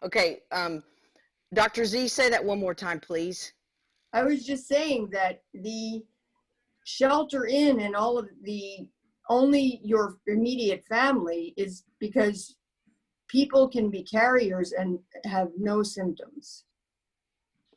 Okay, Dr. Z, say that one more time, please. I was just saying that the shelter in and all of the only your immediate family is because people can be carriers and have no symptoms.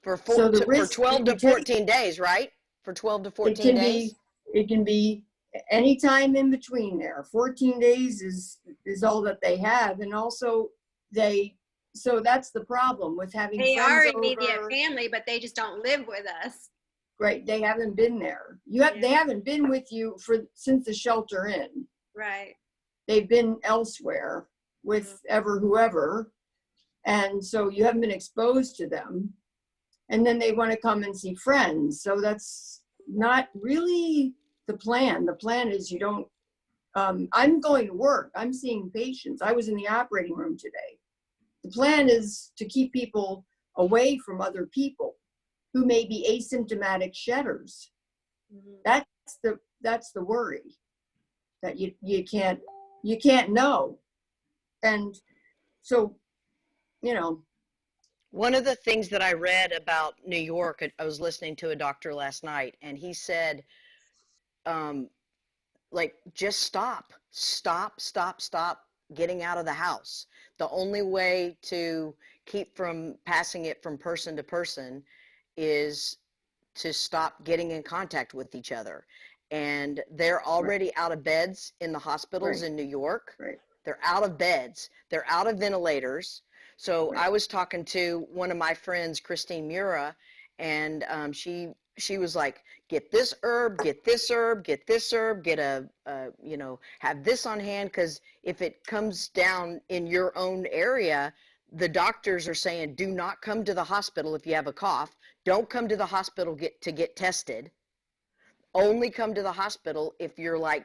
For So the for risk 12 that to you take, 14 days, right? For 12 to it 14 can days? be, it can be any time in between there. 14 days is all that they have. And also they, so that's the problem with having They are friends immediate over. family, but they just don't live with us. Right, they haven't been there. They haven't been with you since the shelter in. Right. They've been elsewhere with whoever. And so you haven't been exposed to them. And then they want to come and see friends. So that's not really the plan. The plan is you don't, I'm going to work. I'm seeing patients. I was in the operating room today. The plan is to keep people away from other people who may be asymptomatic shedders. That's the worry, that you can't know. And so, One of the things that I read about New York, I was listening to a doctor last night, and he said, like, just stop getting out of the house. The only way to keep from passing it from person to person is to stop getting in contact with each other. And they're already out of beds in the hospitals in New York. Right. They're out of beds. They're out of ventilators. So I was talking to one of my friends, Christine Mura, and she was like, get this herb, get this herb, get this herb, get have this on hand, because if it comes down in your own area, the doctors are saying, do not come to the hospital if you have a cough. Don't come to the hospital to get tested. Only come to the hospital if you're like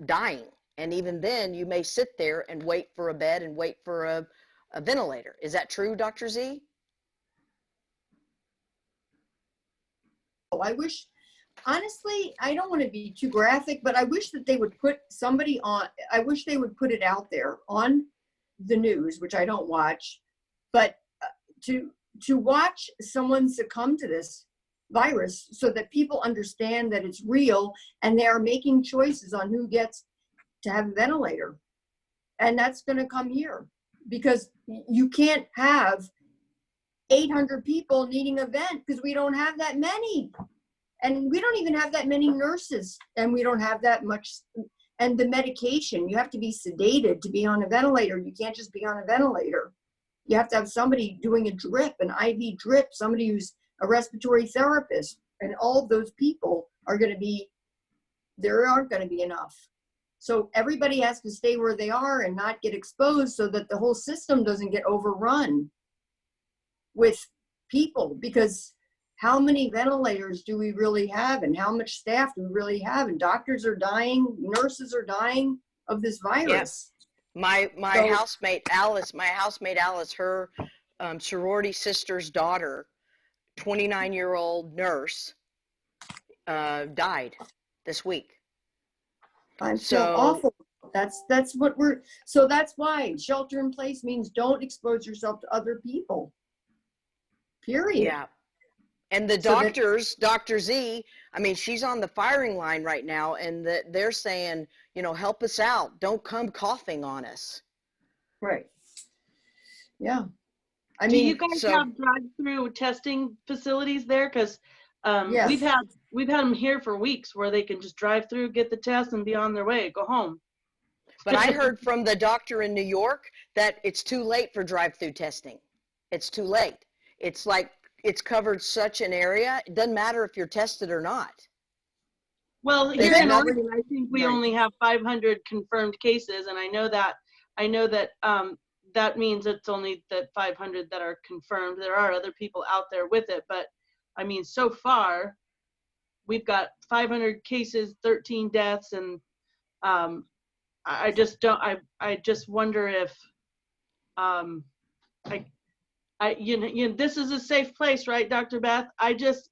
dying. And even then, you may sit there and wait for a bed and wait for a ventilator. Is that true, Dr. Z? I wish, honestly, I don't want to be too graphic, but I wish that they would put somebody on, I wish they would put it out there on the news, which I don't watch, but to watch someone succumb to this virus so that people understand that it's real and they are making choices on who gets to have a ventilator. And that's going to come here, because you can't have 800 people needing a vent because we don't have that many. And we don't even have that many nurses, and we don't have that much. And the medication, you have to be sedated to be on a ventilator. You can't just be on a ventilator. You have to have somebody doing a drip, an IV drip, somebody who's a respiratory therapist. And all of those people are going to be, there aren't going to be enough. So everybody has to stay where they are and not get exposed so that the whole system doesn't get overrun with people. Because how many ventilators do we really have, and how much staff do we really have? And doctors are dying, nurses are dying of this virus. Yes. My housemate Alice, her sorority sister's daughter, 29-year-old nurse, died this week. I'm so awful. That's what so that's why shelter in place means don't expose yourself to other people. Period. Yeah. And the doctors, Dr. Z, I mean, she's on the firing line right now, and they're saying, help us out. Don't come coughing on us. Right. Yeah. Do you guys have drive-through testing facilities there? Because yes. we've had them here for weeks where they can just drive through, get the test, and be on their way, go home. But I heard from the doctor in New York that it's too late for drive-through testing. It's too late. It's like it's covered such an area. It doesn't matter if you're tested or not. Well, here in Oregon, I think we only have 500 confirmed cases, and I know that that means it's only the 500 that are confirmed. There are other people out there with it, but I mean, so far we've got 500 cases, 13 deaths, and I just wonder if this is a safe place, right, Dr. Beth?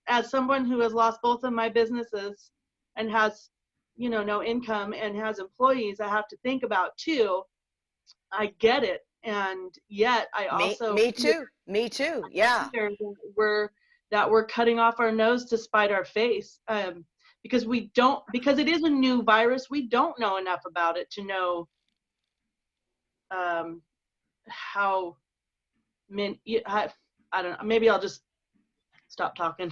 As someone who has lost both of my businesses and has, no income and has employees, I have to think about too. I get it. And yet I also Me too. Me too. Yeah. fear that we're cutting off our nose to spite our face, because because it is a new virus. We don't know enough about it to know how many. I don't know. Maybe I'll just stop talking.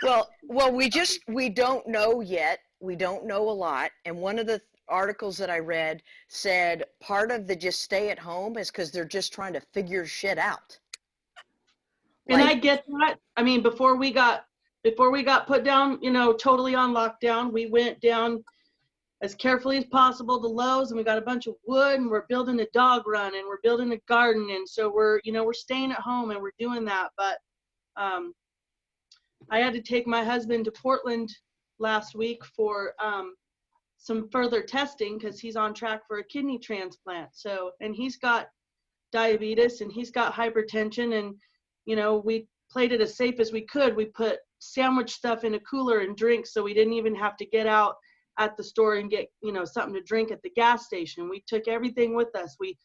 Well, we don't know yet. We don't know a lot. And one of the articles that I read said part of the just stay at home is because they're just trying to figure shit out. And I Like, get that. I mean, before we got put down, totally on lockdown, we went down as carefully as possible to Lowe's, and we got a bunch of wood, and we're building a dog run, and we're building a garden, and so we're staying at home and we're doing that. But I had to take my husband to Portland last week for some further testing because he's on track for a kidney transplant. So, and he's got diabetes and he's got hypertension, and we played it as safe as we could. We put sandwich stuff in a cooler and drinks, so we didn't even have to get out at the store and get something to drink at the gas station. We took everything with us. We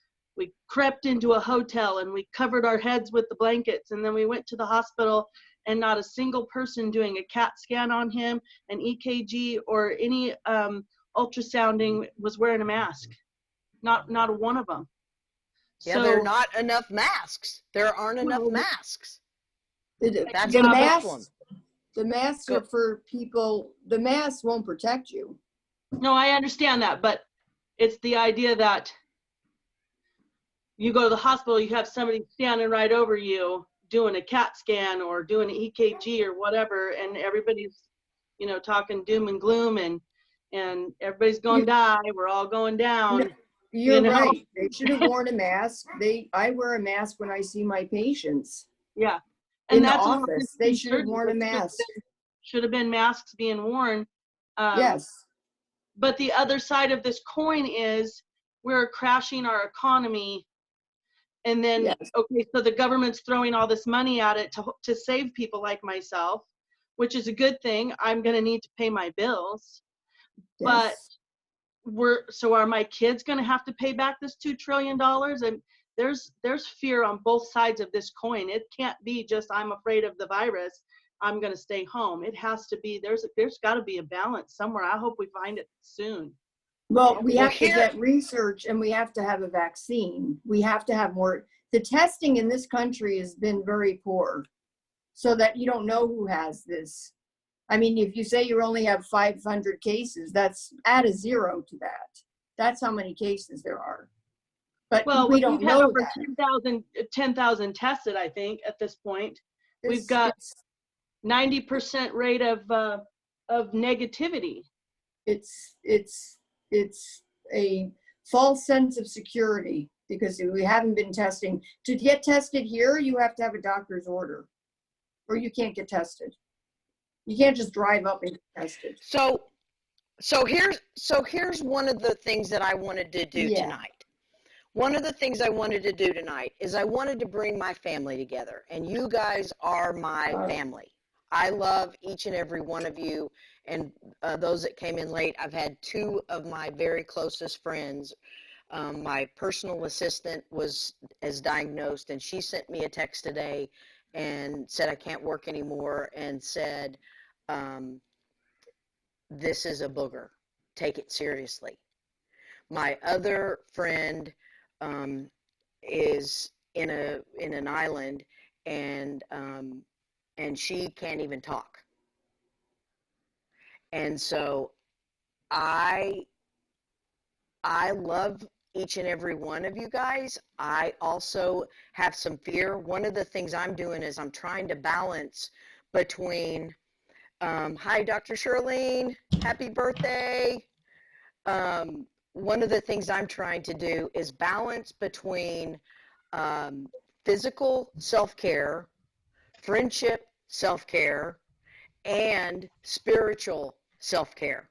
crept into a hotel and we covered our heads with the blankets, and then we went to the hospital, and not a single person doing a CAT scan on him, an EKG, or any ultrasounding was wearing a mask. Not one of them. yeah, So, there are not enough masks. There aren't enough masks. That's The the masks, problem. the masks are for people, the masks won't protect you. no, I understand that, but it's the idea that you go to the hospital, you have somebody standing right over you doing a CAT scan or doing an EKG or whatever, and everybody's, talking doom and gloom, and everybody's going to die. We're all going down. You're right. They should have worn a mask. I wear a mask when I see my patients. Yeah. In And the that's office, they should have worn a mask. Should have been masks being worn. Yes. But the other side of this coin is we're crashing our economy. And then, Yes. okay, so the government's throwing all this money at it to save people like myself, which is a good thing. I'm going to need to pay my bills. But so are my kids going to have to pay back this $2 trillion? And there's fear on both sides of this coin. It can't be just, I'm afraid of the virus, I'm going to stay home. It has to be, there's got to be a balance somewhere. I hope we find it soon. Well, we have to get research, and we have to have a vaccine. We have to have more. The testing in this country has been very poor, so that you don't know who has this. I mean, if you say you only have 500 cases, that's add a zero to that. That's how many cases there are. But we don't know over that. 10,000 tested, I think, at this point. We've got 90% rate of negativity. It's a false sense of security because we haven't been testing. To get tested here, you have to have a doctor's order, or you can't get tested. You can't just drive up and get tested. So here's one of the things that I wanted to do tonight. One of the things I wanted to do tonight is I wanted to bring my family together, and you guys are my family. I love each and every one of you, and those that came in late. I've had two of my very closest friends. My personal assistant is diagnosed, and she sent me a text today and said I can't work anymore, and said, this is a booger. Take it seriously. My other friend is in an island, and she can't even talk. And so I love each and every one of you guys. I also have some fear. One of the things I'm doing is I'm trying to balance between, hi, Dr. Shirlene, happy birthday. One of the things I'm trying to do is balance between physical self-care, friendship self-care, and spiritual self-care.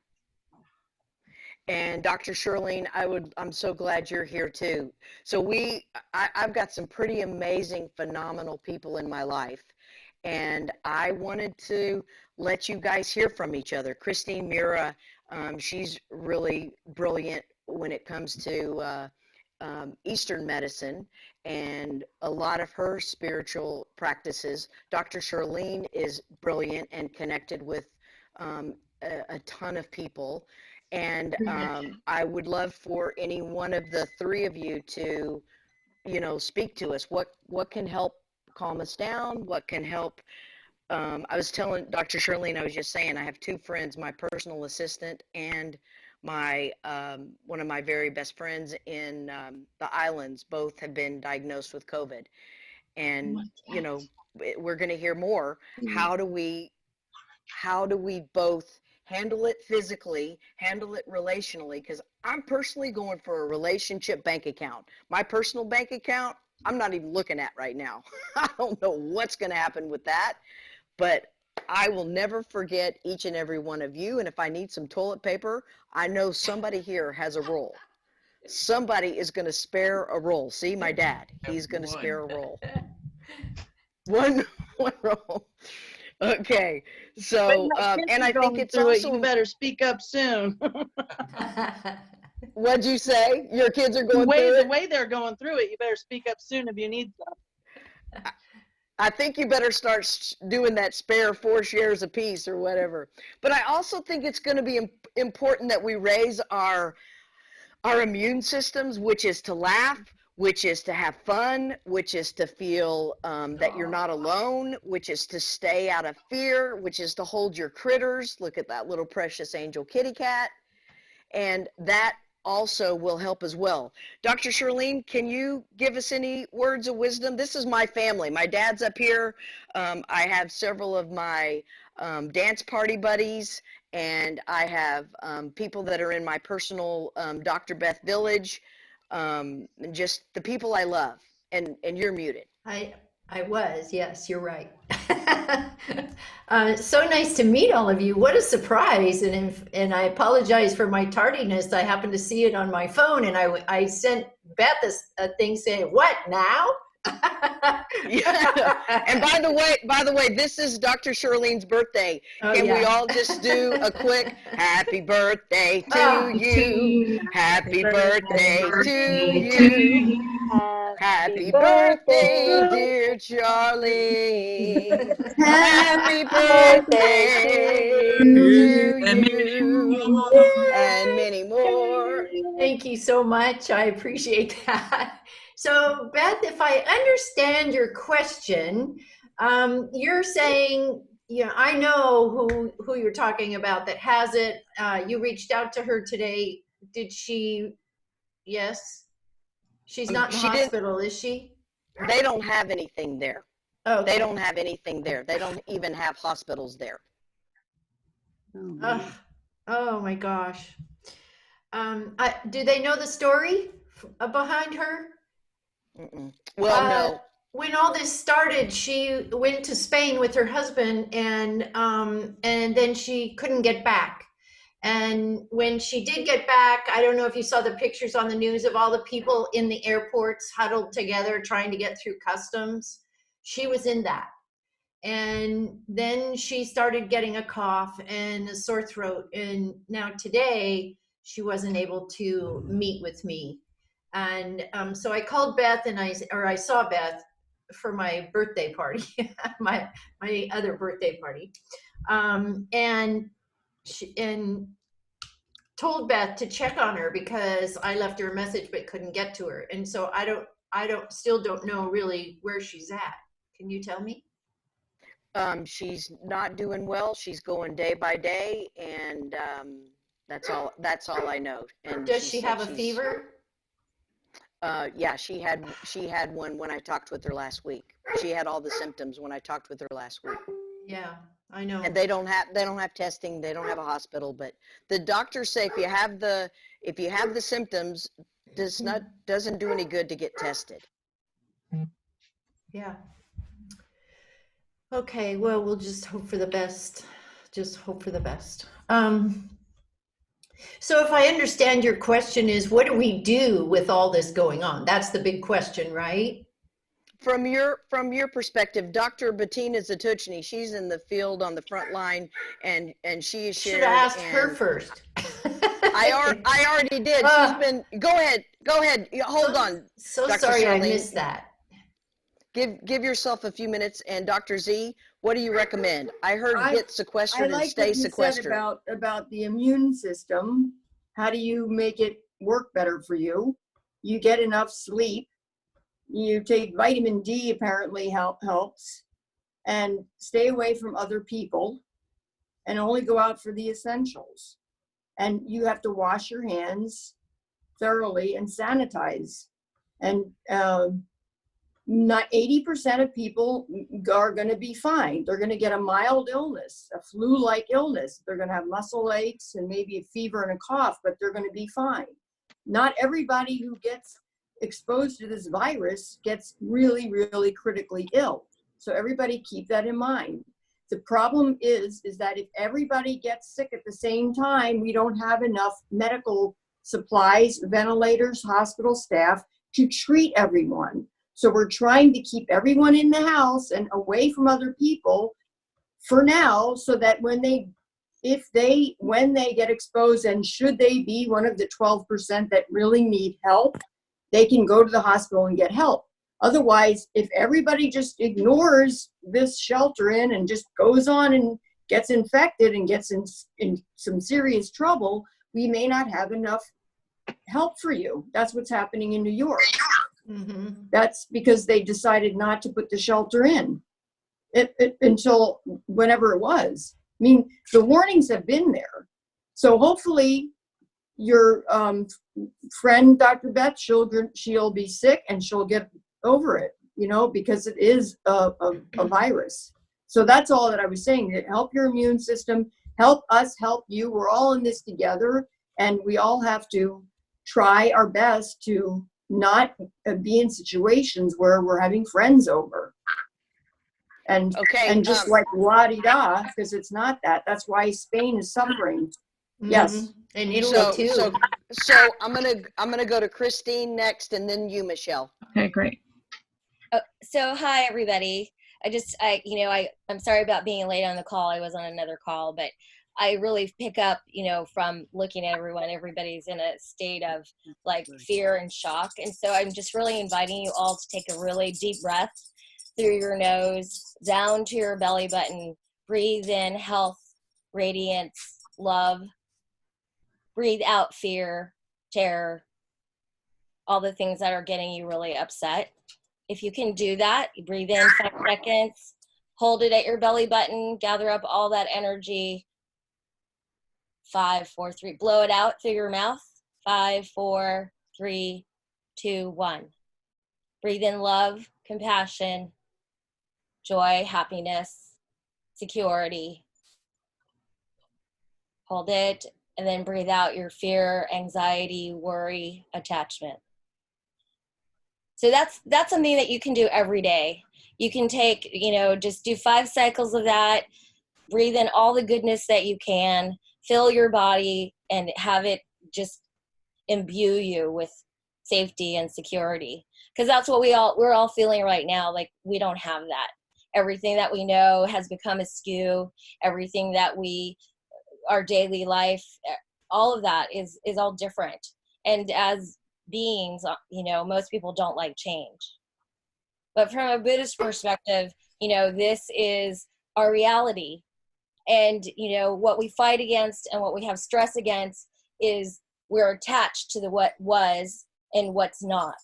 And Dr. Shirlene, I'm so glad you're here too. So I've got some pretty amazing, phenomenal people in my life, and I wanted to let you guys hear from each other. Christine Mura, she's really brilliant when it comes to Eastern medicine and a lot of her spiritual practices. Dr. Charlene is brilliant and connected with a ton of people. And I would love for any one of the three of you to, speak to us. What can help calm us down? What can help? I was telling Dr. Charlene, I was just saying, I have two friends, my personal assistant and my one of my very best friends in the islands. Both have been diagnosed with COVID, and we're going to hear more. How do we both handle it physically, handle it relationally? Because I'm personally going for a relationship bank account. My personal bank account, I'm not even looking at right now. I don't know what's going to happen with that, but I will never forget each and every one of you. And if I need some toilet paper, I know somebody here has a roll. Somebody is going to spare a roll. See, my dad, he's going to spare a roll. One roll. Okay. So, and I think it's also, you better speak up soon. What'd you say? Your kids are going through The it? way they're going through it, you better speak up soon if you need some. I think you better start doing that spare 4 shares a piece or whatever. But I also think it's going to be important that we raise our immune systems, which is to laugh, which is to have fun, which is to feel that you're not alone, which is to stay out of fear, which is to hold your critters. Look at that little precious angel kitty cat. And that also will help as well. Dr. Charlene, can you give us any words of wisdom? This is my family. My dad's up here. I have several of my dance party buddies, and I have people that are in my personal Dr. Beth Village, and just the people I love. And you're muted. I was, yes, you're right. So nice to meet all of you. What a surprise. And I apologize for my tardiness. I happened to see it on my phone, and I sent Beth a thing saying, "What now?" Yeah. And by the way, this is Dr. Charlene's birthday. Can we all just do a quick happy birthday to you? Happy birthday to you. Happy birthday, dear Charlene. Happy birthday to you. And many more. Thank you so much. I appreciate that. So, Beth, if I understand your question, you're saying, I know who you're talking about that has it. You reached out to her today. Did she? Yes. She's not in the hospital, is she? They don't have anything there. Oh, They don't have anything there. They don't even have hospitals there. Oh my gosh. Do they know the story behind her? Mm-mm. Well, no. When all this started, she went to Spain with her husband, and then she couldn't get back. And when she did get back, I don't know if you saw the pictures on the news of all the people in the airports huddled together trying to get through customs. She was in that. And then she started getting a cough and a sore throat. And now today, she wasn't able to meet with me. And so I called Beth, and I saw Beth for my birthday party, my other birthday party, and told Beth to check on her because I left her a message but couldn't get to her. And so I still don't know really where she's at. Can you tell me? She's not doing well. She's going day by day, and that's all I know. And Does she have a fever? Yeah, she had one when I talked with her last week. She had all the symptoms when I talked with her last week. Yeah, I know. And they don't have testing. They don't have a hospital. But the doctors say if you have the symptoms, doesn't do any good to get tested. Yeah. Okay. Well, we'll just hope for the best. Just hope for the best. So if I understand your question is, what do we do with all this going on? That's the big question, right? From your perspective, Dr. Bettina Zatuchny, she's in the field on the front line, and she is shared. Should have asked her first. I already did. Ah. She's been, go ahead. Hold on. So Dr. sorry I Charlene. missed that. Give yourself a few minutes. And Dr. Z, what do you recommend? I heard get I sequestered and like stay what you said sequestered. about the immune system. How do you make it work better for you? You get enough sleep. You take vitamin D, apparently helps, and stay away from other people and only go out for the essentials. And you have to wash your hands thoroughly and sanitize. And not 80% of people are going to be fine. They're going to get a mild illness, a flu-like illness. They're going to have muscle aches and maybe a fever and a cough, but they're going to be fine. Not everybody who gets exposed to this virus gets really, really critically ill. So everybody keep that in mind. The problem is that if everybody gets sick at the same time, we don't have enough medical supplies, ventilators, hospital staff to treat everyone. So we're trying to keep everyone in the house and away from other people for now, so that when they get exposed, and should they be one of the 12% that really need help, they can go to the hospital and get help. Otherwise, if everybody just ignores this shelter in and just goes on and gets infected and gets in some serious trouble, we may not have enough help for you. That's what's happening in New York. Mm-hmm. That's because they decided not to put the shelter in until whenever it was. I mean, the warnings have been there. So hopefully your friend, Dr. Beth, she'll be sick and she'll get over it, because it is a virus. So that's all that I was saying. Help your immune system, help us, help you. We're all in this together, and we all have to try our best to not be in situations where we're having friends over. And just like la-di-da, because it's not that. That's why Spain is suffering. Mm-hmm. Yes. And Italy too. So I'm gonna go to Christine next, and then you, Michelle. Okay, great. So hi everybody. I'm sorry about being late on the call. I was on another call, but I really pick up, from looking at everyone, everybody's in a state of like fear and shock. And so I'm just really inviting you all to take a really deep breath through your nose, down to your belly button, breathe in health, radiance, love, breathe out fear, terror, all the things that are getting you really upset. If you can do that, you breathe in 5 seconds, hold it at your belly button, gather up all that energy. 5, 4, 3, blow it out through your mouth. 5, 4, 3, 2, 1. Breathe in love, compassion, joy, happiness, security. Hold it, and then breathe out your fear, anxiety, worry, attachment. So that's something that you can do every day. You can take, just do 5 cycles of that, breathe in all the goodness that you can, fill your body, and have it just imbue you with safety and security. Because that's what we're all feeling right now. Like, we don't have that. Everything that we know has become askew. Everything that our daily life, all of that is all different. And as beings, most people don't like change. But from a Buddhist perspective, this is our reality. And, what we fight against and what we have stress against is we're attached to what was and what's not.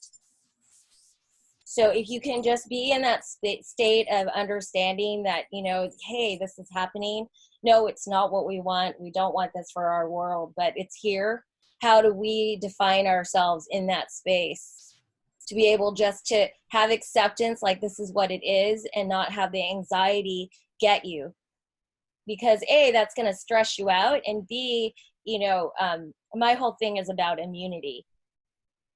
So if you can just be in that state of understanding that, hey, this is happening. No, it's not what we want. We don't want this for our world, but it's here. How do we define ourselves in that space to be able just to have acceptance, like this is what it is, and not have the anxiety get you? Because A, that's going to stress you out, and B, my whole thing is about immunity.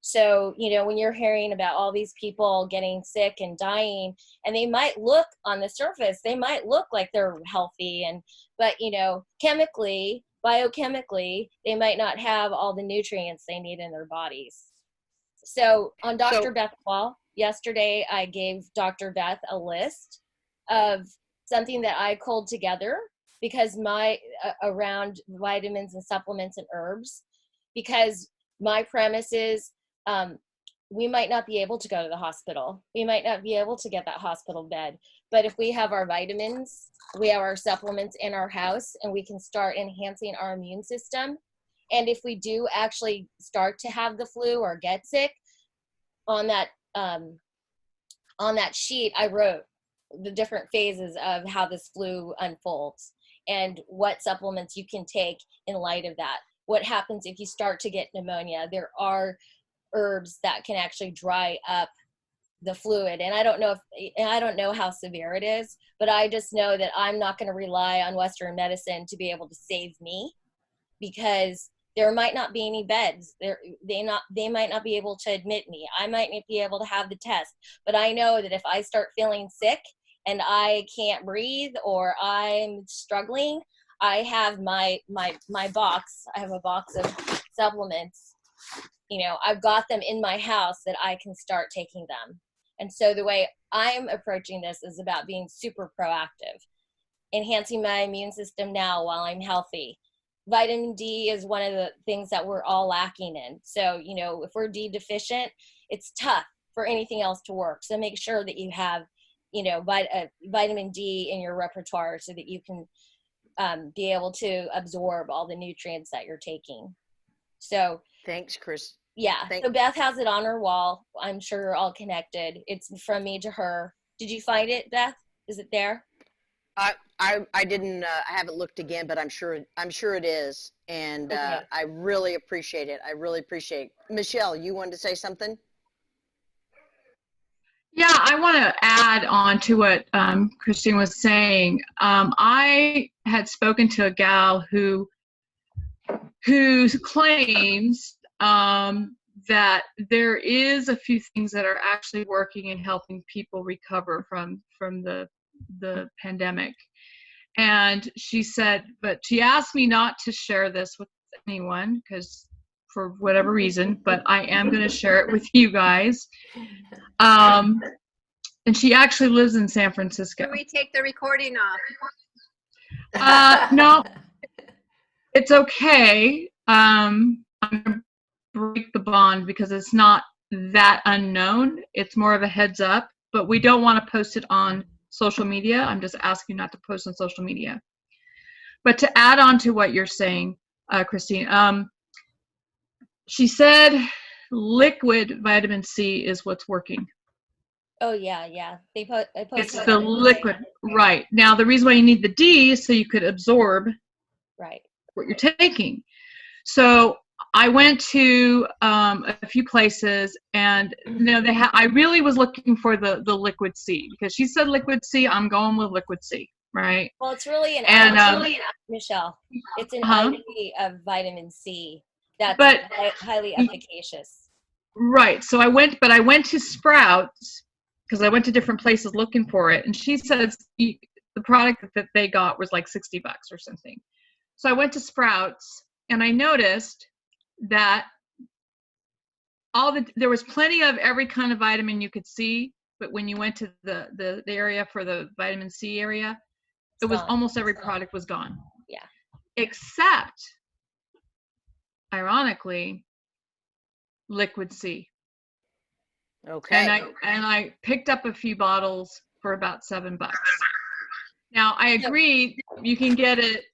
So, when you're hearing about all these people getting sick and dying, and they might look on the surface, they might look like they're healthy, but chemically, biochemically, they might not have all the nutrients they need in their bodies. So on Dr. Beth Wall, yesterday, I gave Dr. Beth a list of something that I culled together because around vitamins and supplements and herbs. because my premise is we might not be able to go to the hospital. We might not be able to get that hospital bed. But if we have our vitamins, we have our supplements in our house, and we can start enhancing our immune system. And if we do actually start to have the flu or get sick, on that sheet, I wrote the different phases of how this flu unfolds and what supplements you can take in light of that. What happens if you start to get pneumonia? There are herbs that can actually dry up the fluid. And I don't know how severe it is, but I just know that I'm not going to rely on Western medicine to be able to save me, because there might not be any beds. They might not be able to admit me. I might not be able to have the test, but I know that if I start feeling sick and I can't breathe or I'm struggling, I have my box. I have a box of supplements. I've got them in my house that I can start taking them. And so the way I'm approaching this is about being super proactive, enhancing my immune system now while I'm healthy. Vitamin D is one of the things that we're all lacking in. So, if we're D deficient, it's tough for anything else to work. So make sure that you have, vitamin D in your repertoire so that you can be able to absorb all the nutrients that you're taking. So Thanks, Chris. yeah. So Beth has it on her wall. I'm sure you're all connected. It's from me to her. Did you find it, Beth? Is it there? I didn't. I haven't looked again, but I'm sure it is. And Okay. I really appreciate it. I really appreciate it. Michelle, you wanted to say something? Yeah, I want to add on to what Christine was saying. I had spoken to a gal who claims that there is a few things that are actually working in helping people recover from the pandemic. And she said, but she asked me not to share this with anyone because for whatever reason, but I am going to share it with you guys. And she actually lives in San Francisco. Can we take the recording off? No, it's okay. I'm going to break the bond because it's not that unknown. It's more of a heads up, but we don't want to post it on social media. I'm just asking not to post on social media. But to add on to what you're saying, Christine, she said liquid vitamin C is what's working. Oh yeah. They posted It's the liquid, right. Now the reason why you need the D is so you could absorb right what you're taking. So I went to a few places, and I really was looking for the liquid C because she said liquid C. I'm going with liquid C, right? Well, it's really Michelle. It's an IV of vitamin C that's highly efficacious. Right. So I went to Sprouts because I went to different places looking for it, and she said the product that they got was like $60 or something. So I went to Sprouts, and I noticed that there was plenty of every kind of vitamin you could see, but when you went to the area for the vitamin C area, it was almost every product was gone. Yeah. Except, ironically, liquid C. Okay. And I picked up a few bottles for about $7. Now I agree you can get it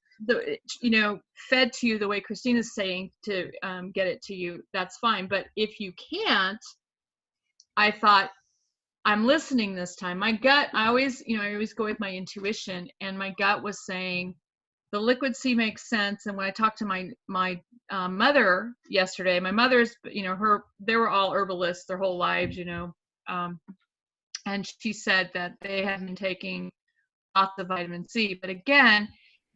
fed to you the way Christine is saying to get it to you. That's fine. But if you can't, I thought I'm listening this time. My gut, I always go with my intuition, and my gut was saying the liquid C makes sense. And when I talked to my mother yesterday, my mother's, they were all herbalists their whole lives, and she said that they had been taking lots of vitamin C. But again,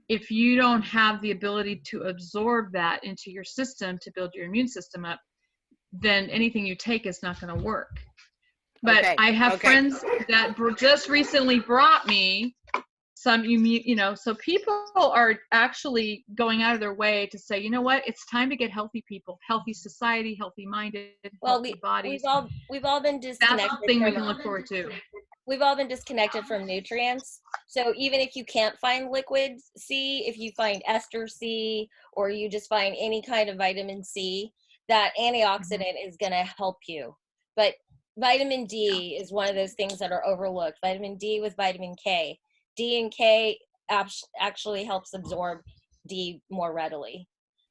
if you don't have the ability to absorb that into your system to build your immune system up, then anything you take is not going to work. But I have friends that just recently brought me some so people are actually going out of their way to say, you know what, it's time to get healthy people, healthy society, healthy minded, healthy bodies. We've all been disconnected. That's something we can look forward to. we've all been disconnected from nutrients. So even if you can't find liquid C, if you find ester C, or you just find any kind of vitamin C, that antioxidant is going to help you. But vitamin D is one of those things that are overlooked. Vitamin D with vitamin K. D and K actually helps absorb D more readily.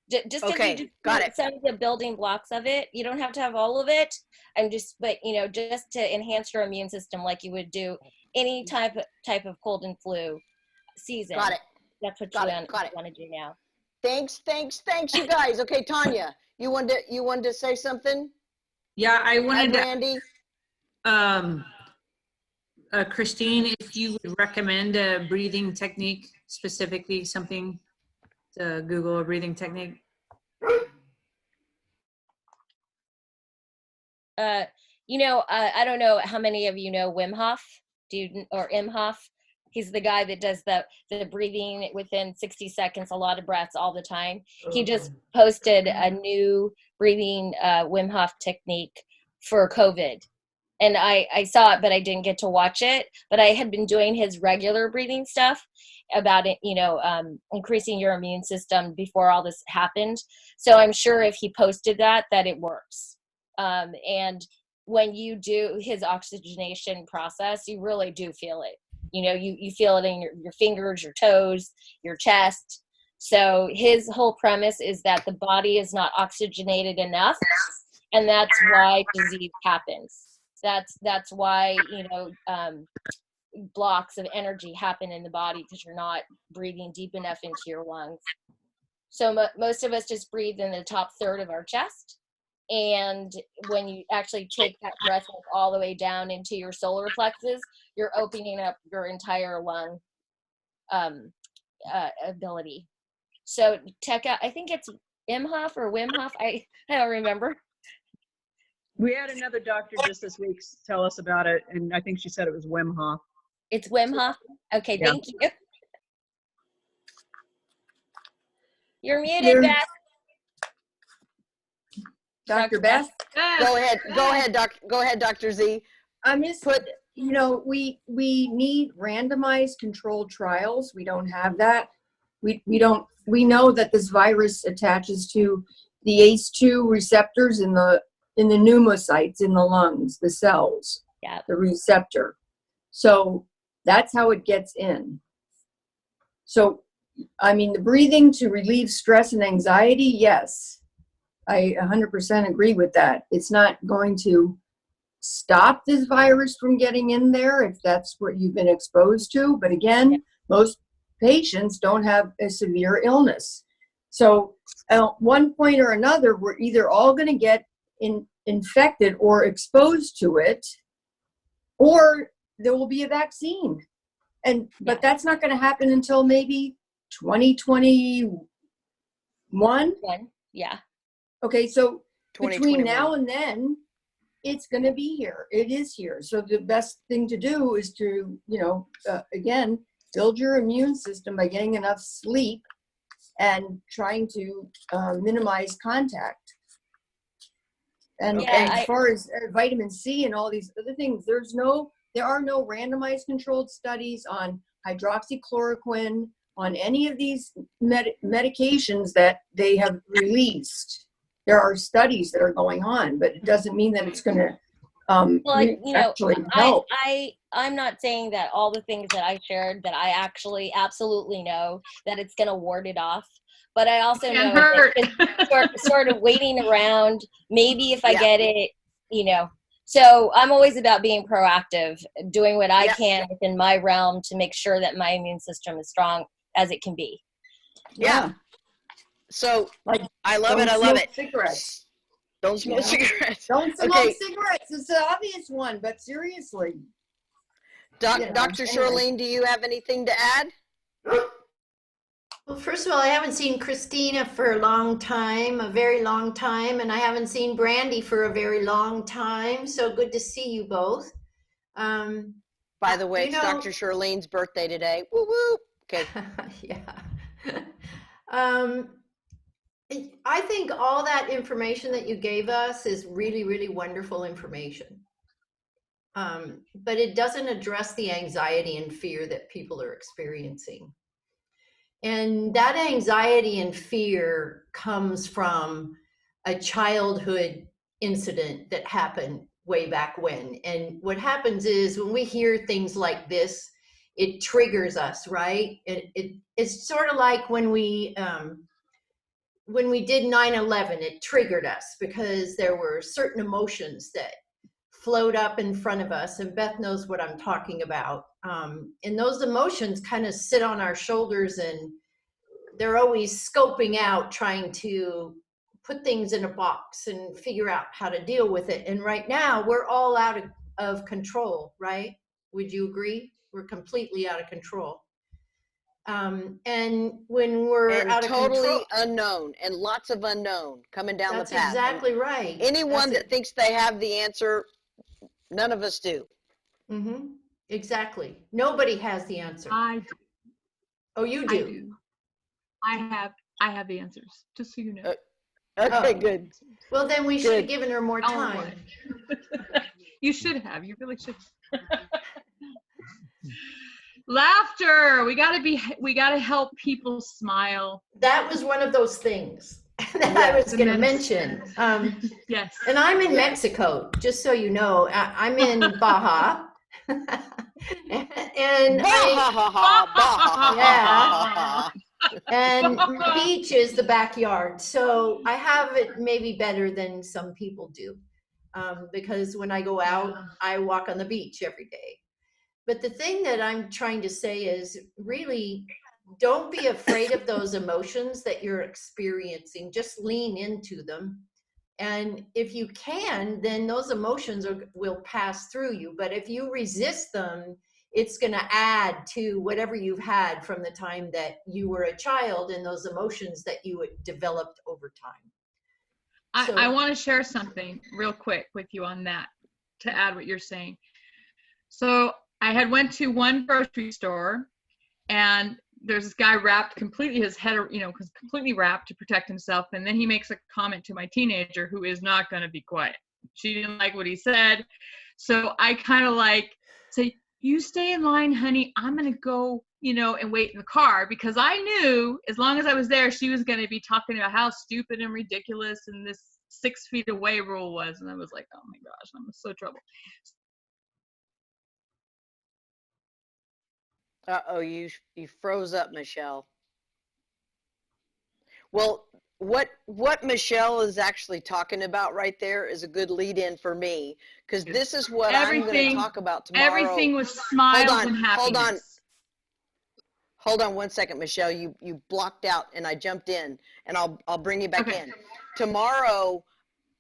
Just if Okay, you just got do it. some of the building blocks of it, you don't have to have all of it. But just to enhance your immune system, like you would do any type of cold and flu season. Got it. That's what Got you it. Got it. want to do now. Thanks, you guys. Okay, Tanya, you wanted to say something? Yeah, I Hi, wanted Brandy. to, Christine, if you would recommend a breathing technique, specifically something to Google a breathing technique. I don't know how many of you know Wim Hof, or Im Hof. He's the guy that does the breathing within 60 seconds, a lot of breaths all the time. He just posted a new breathing Wim Hof technique for COVID. And I saw it, but I didn't get to watch it. But I had been doing his regular breathing stuff about it, increasing your immune system before all this happened. So I'm sure if he posted that it works. And when you do his oxygenation process, you really do feel it. You feel it in your fingers, your toes, your chest. So his whole premise is that the body is not oxygenated enough, and that's why disease happens. That's why blocks of energy happen in the body, because you're not breathing deep enough into your lungs. So most of us just breathe in the top third of our chest. And when you actually take that breath all the way down into your solar plexus, you're opening up your entire lung ability. So check out, I think it's Imhoff or Wim Hof. I don't remember. We had another doctor just this week tell us about it, and I think she said it was Wim Hof. It's Wim Hof? Okay, Yeah. thank you. You're muted, Beth. Dr. Beth? Go ahead, Dr. Z. I'm just, we need randomized controlled trials. We don't have that. We know that this virus attaches to the ACE2 receptors in the pneumocytes in the lungs, the cells, Yeah. the receptor. So that's how it gets in. So, the breathing to relieve stress and anxiety, yes. I 100% agree with that. It's not going to stop this virus from getting in there if that's what you've been exposed to. But again, most patients don't have a severe illness. So at one point or another, we're either all going to get infected or exposed to it, or there will be a vaccine. But that's not going to happen until maybe 2021. Yeah. Okay, so between 2021. now and then, it's going to be here. It is here. So the best thing to do is to, again, build your immune system by getting enough sleep and trying to minimize contact. And as far as vitamin C and all these other things, there are no randomized controlled studies on hydroxychloroquine, on any of these medications that they have released. There are studies that are going on, but it doesn't mean that it's going to actually help. I'm not saying that all the things that I shared that I actually absolutely know that it's going to ward it off. But I also know that sort of waiting around, maybe if I get it, So I'm always about being proactive, doing what I can within my realm to make sure that my immune system is strong as it can be. Yeah. So I love it. I love it. Cigarettes. Don't smoke cigarettes. Don't smoke cigarettes. It's an obvious one, but seriously. Dr. Charlene, do you have anything to add? Well, first of all, I haven't seen Christina for a long time, a very long time, and I haven't seen Brandy for a very long time. So good to see you both. By the way, it's Dr. Charlene's birthday today. Woo woo. Okay. Yeah. I think all that information that you gave us is really, really wonderful information. but it doesn't address the anxiety and fear that people are experiencing. And that anxiety and fear comes from a childhood incident that happened way back when. And what happens is when we hear things like this, it triggers us, right? It's sort of like when we did 9/11, it triggered us because there were certain emotions that flowed up in front of us, and Beth knows what I'm talking about. And those emotions kind of sit on our shoulders, and they're always scoping out, trying to put things in a box and figure out how to deal with it. And right now, we're all out of control, right? Would you agree? We're completely out of control. And when we're And out of totally control, unknown, and lots of unknown coming down that's the path. And exactly right. anyone That's that thinks they have the answer, none of us do. Mm-hmm. Exactly. Nobody has the answer. I do. Oh, you I do. do. I have the answers, just so you know. Okay, Oh. good. Well, then we should have Good. given her more Oh, time. boy. You should have. You really should. Laughter. We gotta help people smile. That was one of those things that Yeah, I was the going to medicine. mention. Yes. And I'm in Yeah. Mexico, just so you know. I'm in Baja. and and the beach is the backyard. So I have it maybe better than some people do. Because when I go out, I walk on the beach every day. But the thing that I'm trying to say is really don't be afraid of those emotions that you're experiencing. Just lean into them. And if you can, then those emotions will pass through you. But if you resist them, it's going to add to whatever you've had from the time that you were a child and those emotions that you had developed over time. So- I want to share something real quick with you on that to add what you're saying. So I had went to one grocery store, and there's this guy wrapped completely, his head, completely wrapped to protect himself. And then he makes a comment to my teenager who is not going to be quiet. She didn't like what he said. So I kind of say, you stay in line, honey. I'm going to go, and wait in the car, because I knew as long as I was there, she was going to be talking about how stupid and ridiculous and this 6 feet away rule was. And I was like, oh my gosh, I'm in so trouble. Uh-oh, you froze up, Michelle. Well, what Michelle is actually talking about right there is a good lead-in for me, because this is what I'm going to talk about tomorrow. Everything was smiles and happiness. Hold on 1 second, Michelle. You blocked out and I jumped in, and I'll bring you back in. Tomorrow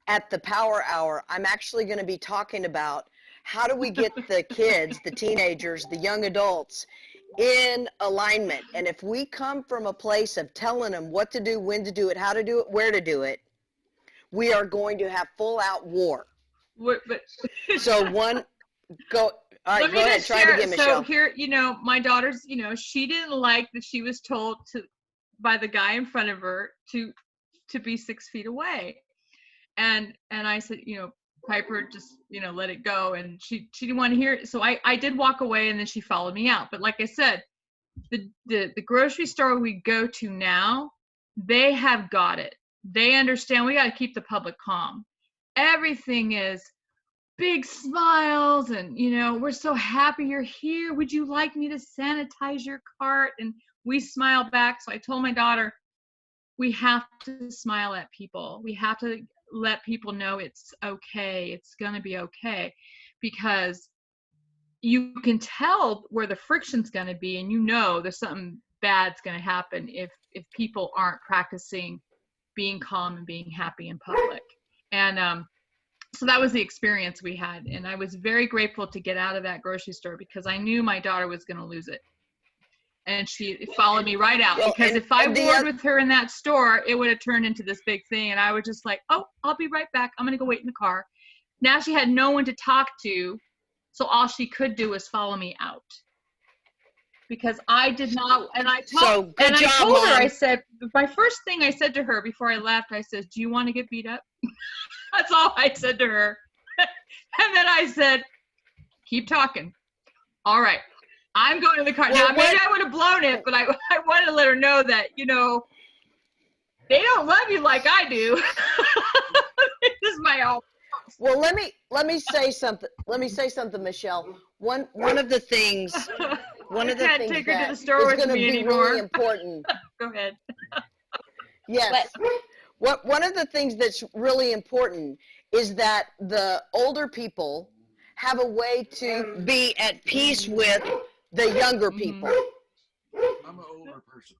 at the Power Hour, I'm actually going to be talking about how do we get the kids, the teenagers, the young adults in alignment. And if we come from a place of telling them what to do, when to do it, how to do it, where to do it, we are going to have full out war. So go. All right, go ahead. Try it again, Michelle. So here, my daughter's, she didn't like that she was told by the guy in front of her to be 6 feet away. And I said, Piper, just, let it go. And she didn't want to hear it. So I did walk away, and then she followed me out. But like I said, the grocery store we go to now, they have got it. They understand we got to keep the public calm. Everything is big smiles and, we're so happy you're here. Would you like me to sanitize your cart? And we smile back. So I told my daughter, we have to smile at people. We have to let people know it's okay. It's going to be okay, because you can tell where the friction's going to be, and there's something bad's going to happen if people aren't practicing being calm and being happy in public. And so that was the experience we had, and I was very grateful to get out of that grocery store, because I knew my daughter was going to lose it. And she followed me right out, because if I warred with her in that store, it would have turned into this big thing. And I was just like, oh, I'll be right back. I'm going to go wait in the car. Now she had no one to talk to. So all she could do was follow me out, because I did not. And I told her, I said, my first thing I said to her before I left, I said, do you want to get beat up? That's all I said to her. And then I said, Keep talking. All right. I'm going to the car. Well, Now, maybe what- I would have blown it, but I wanted to let her know that, you know, they don't love you like I do. This is my own. Well, let me say something. Let me say something, Michelle. One of the things I can't things take her to that the store is with going to me be anymore. really important. Go ahead. Yes. One of the things that's really important is that the older people have a way to be at peace with the younger people. I'm an older person.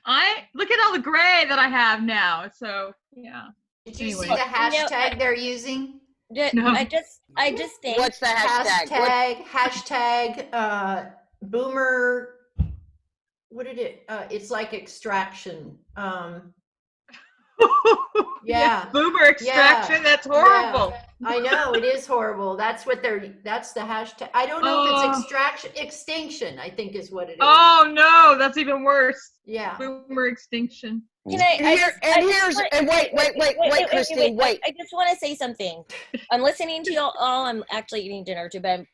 I look at all the gray that I have now. So yeah. Did you see Anyway. the hashtag they're using? No. I just think. What's the hashtag? Hashtag boomer. What did it? It's like extraction. Yeah. Boomer extraction. That's horrible. Yeah. I know it is horrible. That's the hashtag. I don't know if it's extinction, I think is what it is. Oh no, that's even worse. Yeah. Boomer extinction. Wait, Christine, wait. I just want to say something. I'm listening to y'all. I'm actually eating dinner too, but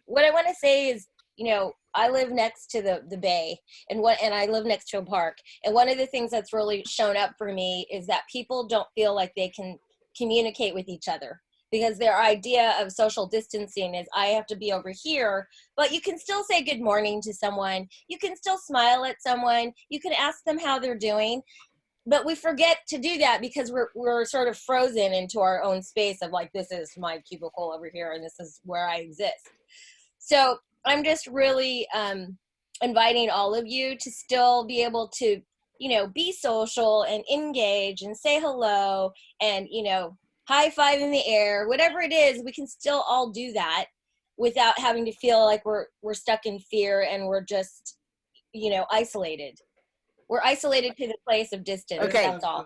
what I want to say is, you know, I live next to the bay, and I live next to a park. And one of the things that's really shown up for me is that people don't feel like they can communicate with each other, because their idea of social distancing is I have to be over here, but you can still say good morning to someone. You can still smile at someone. You can ask them how they're doing. But we forget to do that because we're sort of frozen into our own space of like, this is my cubicle over here and this is where I exist. So I'm just really inviting all of you to still be able to, you know, be social and engage and say hello and, you know, high five in the air, whatever it is, we can still all do that without having to feel like we're stuck in fear and we're just, you know, isolated. We're isolated to the place of distance. Okay. That's all.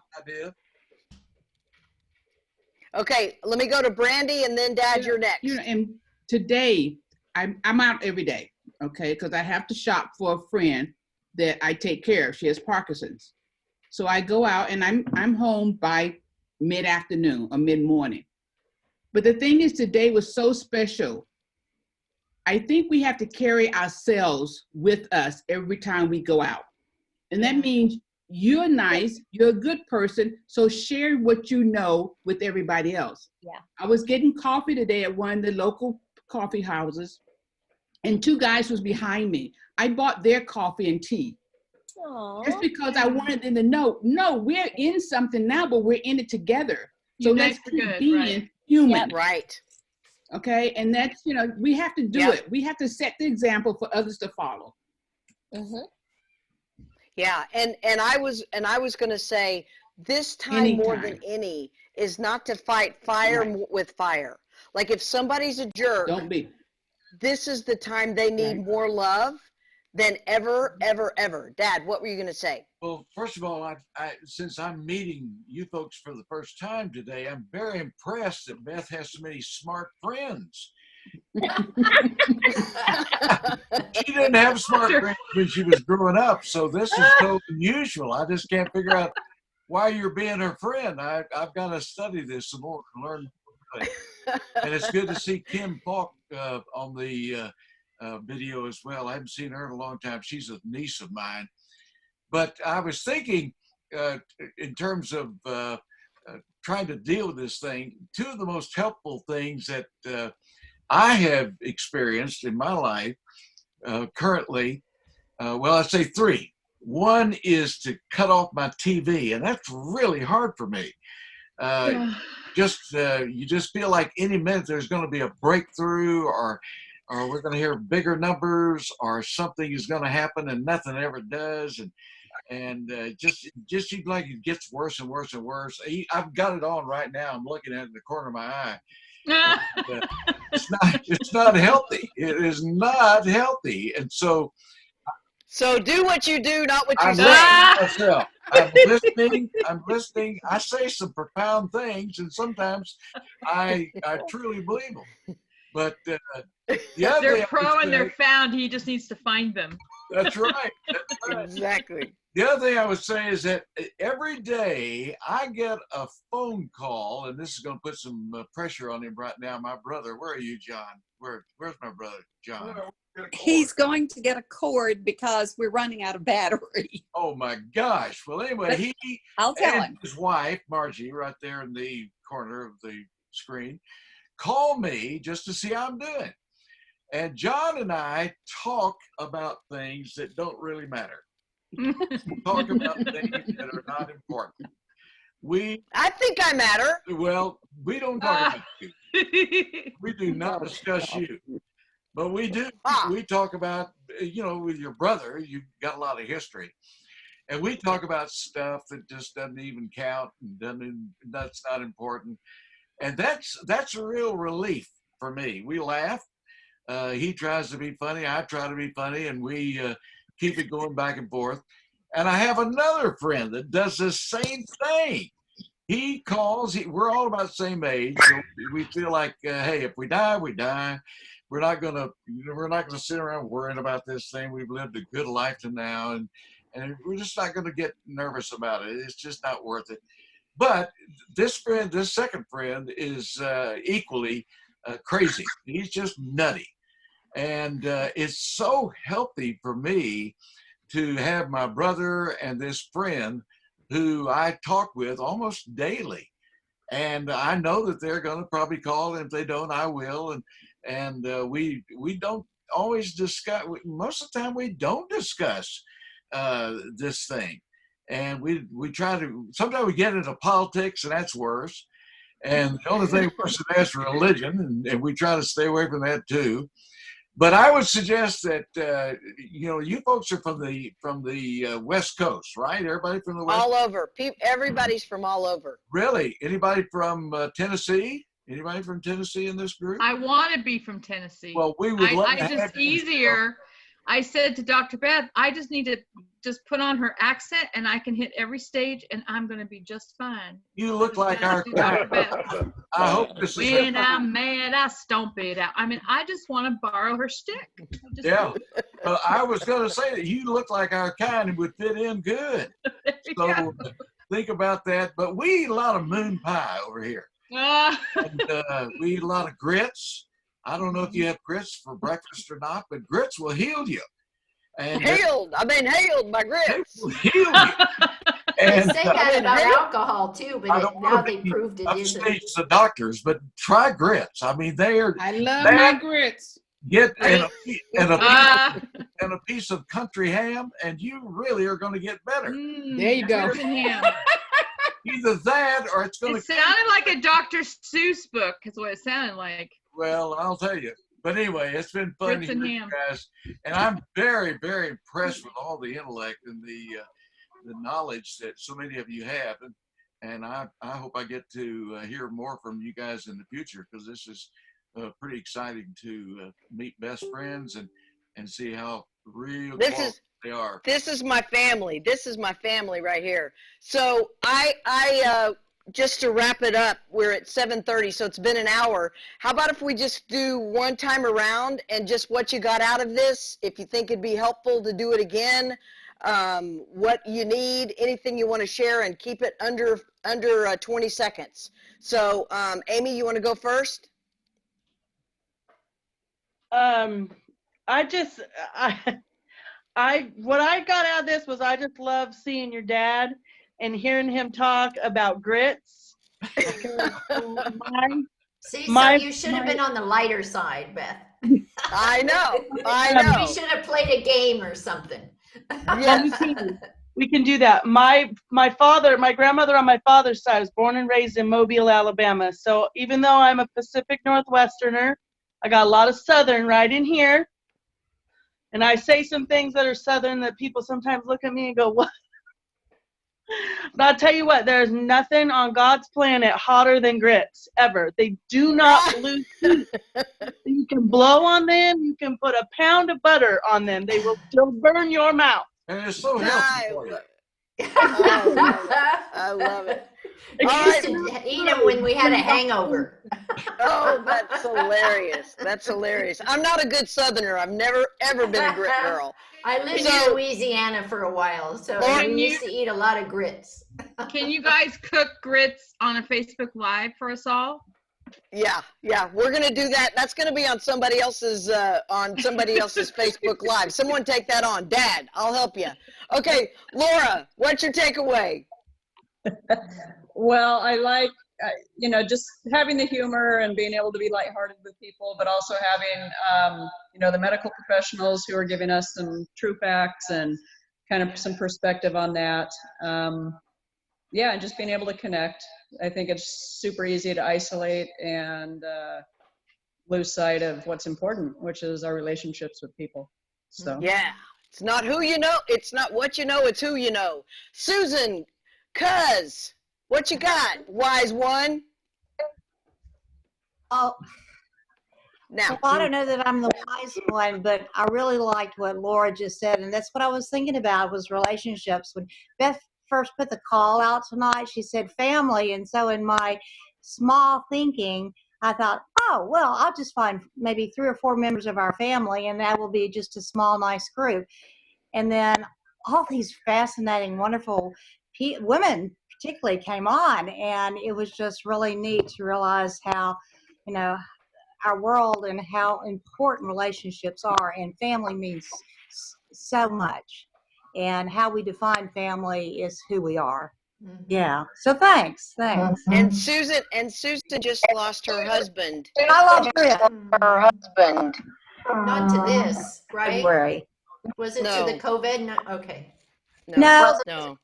Okay, let me go to Brandy and then Dad, you're next. You know, and today I'm out every day, okay, because I have to shop for a friend that I take care of. She has Parkinson's, so I go out and I'm home by mid-afternoon or mid-morning. But the thing is, today was so special. I think we have to carry ourselves with us every time we go out. And that means you're nice, you're a good person, so share what you know with everybody else. Yeah. I was getting coffee today at one of the local coffee houses, and two guys was behind me. I bought their coffee and tea. Aww. Just because I wanted them to know, no, we're in something now, but we're in it together. So let's keep being human. Yep. Right. Okay, and that's, you know, we have to do it. We have to set the example for others to follow. Mm-hmm. Yeah, and I was going to say this time more than any is not to fight fire with fire. Like if somebody's a jerk, don't be. This is the time they need more love than ever, ever, ever. Dad, what were you going to say? Well, first of all, I since I'm meeting you folks for the first time today, I'm very impressed that Beth has so many smart friends. She didn't have smart friends when she was growing up, so this is so unusual. I just can't figure out why you're being her friend. I've got to study this some more and learn. And it's good to see Kim Falk on the video as well. I haven't seen her in a long time. She's a niece of mine. But I was thinking in terms of trying to deal with this thing, two of the most helpful things that I have experienced in my life currently, well, I'd say three. One is to cut off my TV, and that's really hard for me. You just feel like any minute there's going to be a breakthrough, or we're going to hear bigger numbers, or something is going to happen, and nothing ever does, and just seems like it gets worse and worse and worse. I've got it on right now. I'm looking at it in the corner of my eye. It's not healthy. It is not healthy, and so do what you do, not what you say. Myself. I'm listening. I say some profound things, and sometimes I truly believe them. But the other thing I They're would pro and they're say- found. He just needs to find them. That's right. That's right. Exactly. The other thing I would say is that every day I get a phone call, and this is going to put some pressure on him right now. My brother, where are you, John? Where's my brother, John? He's going to get a cord because we're running out of battery. Oh my gosh. Well, anyway, he I'll tell and him. his wife, Margie, right there in the corner of the screen, call me just to see how I'm doing. And John and I talk about things that don't really matter. We talk about things that are not important. I think I matter. Well, we don't talk about you. We do not discuss you. But we do. We talk about, with your brother, you've got a lot of history. And we talk about stuff that just doesn't even count and that's not important. And that's a real relief for me. We laugh. He tries to be funny. I try to be funny. And we keep it going back and forth. And I have another friend that does the same thing. He calls. We're all about the same age. So we feel like, hey, if we die, we die. We're not gonna sit around worrying about this thing. We've lived a good life to now, and we're just not gonna get nervous about it. It's just not worth it. But this second friend, is equally crazy. He's just nutty, and it's so healthy for me to have my brother and this friend who I talk with almost daily. And I know that they're going to probably call, and if they don't, I will. And we don't always discuss. Most of the time, we don't discuss this thing, and we try to. Sometimes we get into politics, and that's worse. And the only thing worse than that's religion, and we try to stay away from that too. But I would suggest that you folks are from the West Coast, right? Everybody from the West. All over. Everybody's from all over. Really? Anybody from Tennessee? Anybody from Tennessee in this group? I want to be from Tennessee. Well, we would love to have just you. easier. I said to Dr. Beth, I just need to just put on her accent and I can hit every stage and I'm going to be just fine. You look like our Dr. Beth. I hope this is When I'm mad, I stomp it out. I mean, I just want to borrow her stick. Yeah. Well, I was going to say that you look like our kind and would fit in good. So think about that. But we eat a lot of moon pie over here. And, we eat a lot of grits. I don't know if you have grits for breakfast or not, but grits will heal you. And Healed. I've been healed by grits. Heal you. And, They say that about alcohol too, I but don't now wanna they be proved it isn't. upstage the doctors, but try grits. I mean, I love my grits. Get and a piece of country ham, and you really are going to get better. There you go. Either that, or it's going to. It sounded like a Dr. Seuss book, is what it sounded like. Well, I'll tell you. But anyway, it's been fun Grits to and hear you ham. guys, and I'm very, very impressed with all the intellect and the knowledge that so many of you have, and I hope I get to hear more from you guys in the future, because this is pretty exciting to meet best friends and see how real they are. This is my family. This is my family right here. So I just to wrap it up, we're at 7:30, so it's been an hour. How about if we just do one time around and just what you got out of this? If you think it'd be helpful to do it again, what you need, anything you want to share, and keep it under 20 seconds. So, Amy, you want to go first? What I got out of this was I just love seeing your dad and hearing him talk about grits. See, so you should have been on the lighter side, Beth. I know. We should have played a game or something. We can do that. My grandmother on my father's side was born and raised in Mobile, Alabama. So even though I'm a Pacific Northwesterner, I got a lot of Southern right in here. And I say some things that are Southern that people sometimes look at me and go, what? But I'll tell you what, there's nothing on God's planet hotter than grits, ever. They do not lose heat. You can blow on them. You can put a pound of butter on them. They will still burn your mouth. And it's so healthy for you. I love it. We All used right. to eat them when we had a hangover. Oh, that's hilarious. That's hilarious. I'm not a good Southerner. I've never, ever been a grit girl. I lived So- in Louisiana for a while, so Lauren, we you- used to eat a lot of grits. Can you guys cook grits on a Facebook Live for us all? Yeah, we're gonna do that. That's gonna be on somebody else's Facebook Live. Someone take that on. Dad, I'll help you. Okay, Laura, what's your takeaway? Well, I like, just having the humor and being able to be lighthearted with people, but also having, the medical professionals who are giving us some true facts and kind of some perspective on that. And just being able to connect. I think it's super easy to isolate and lose sight of what's important, which is our relationships with people. So Yeah, it's not who you know, it's not what you know, it's who you know. Susan, cuz, what you got? Wise one. Oh, Now, well, I don't know that I'm the wise one, but I really liked what Laura just said, and that's what I was thinking about was relationships. When Beth first put the call out tonight, she said family, and so in my small thinking, I thought, oh, well, I'll just find maybe 3 or 4 members of our family, and that will be just a small, nice group. And then all these fascinating, wonderful women particularly came on, and it was just really neat to realize how, our world and how important relationships are, and family means so much, and how we define family is who we are. Yeah. So thanks. and Susan just lost her husband. I love Chris. Her husband. Not to this, right? February. Was it No. to the COVID? No, okay. No. No.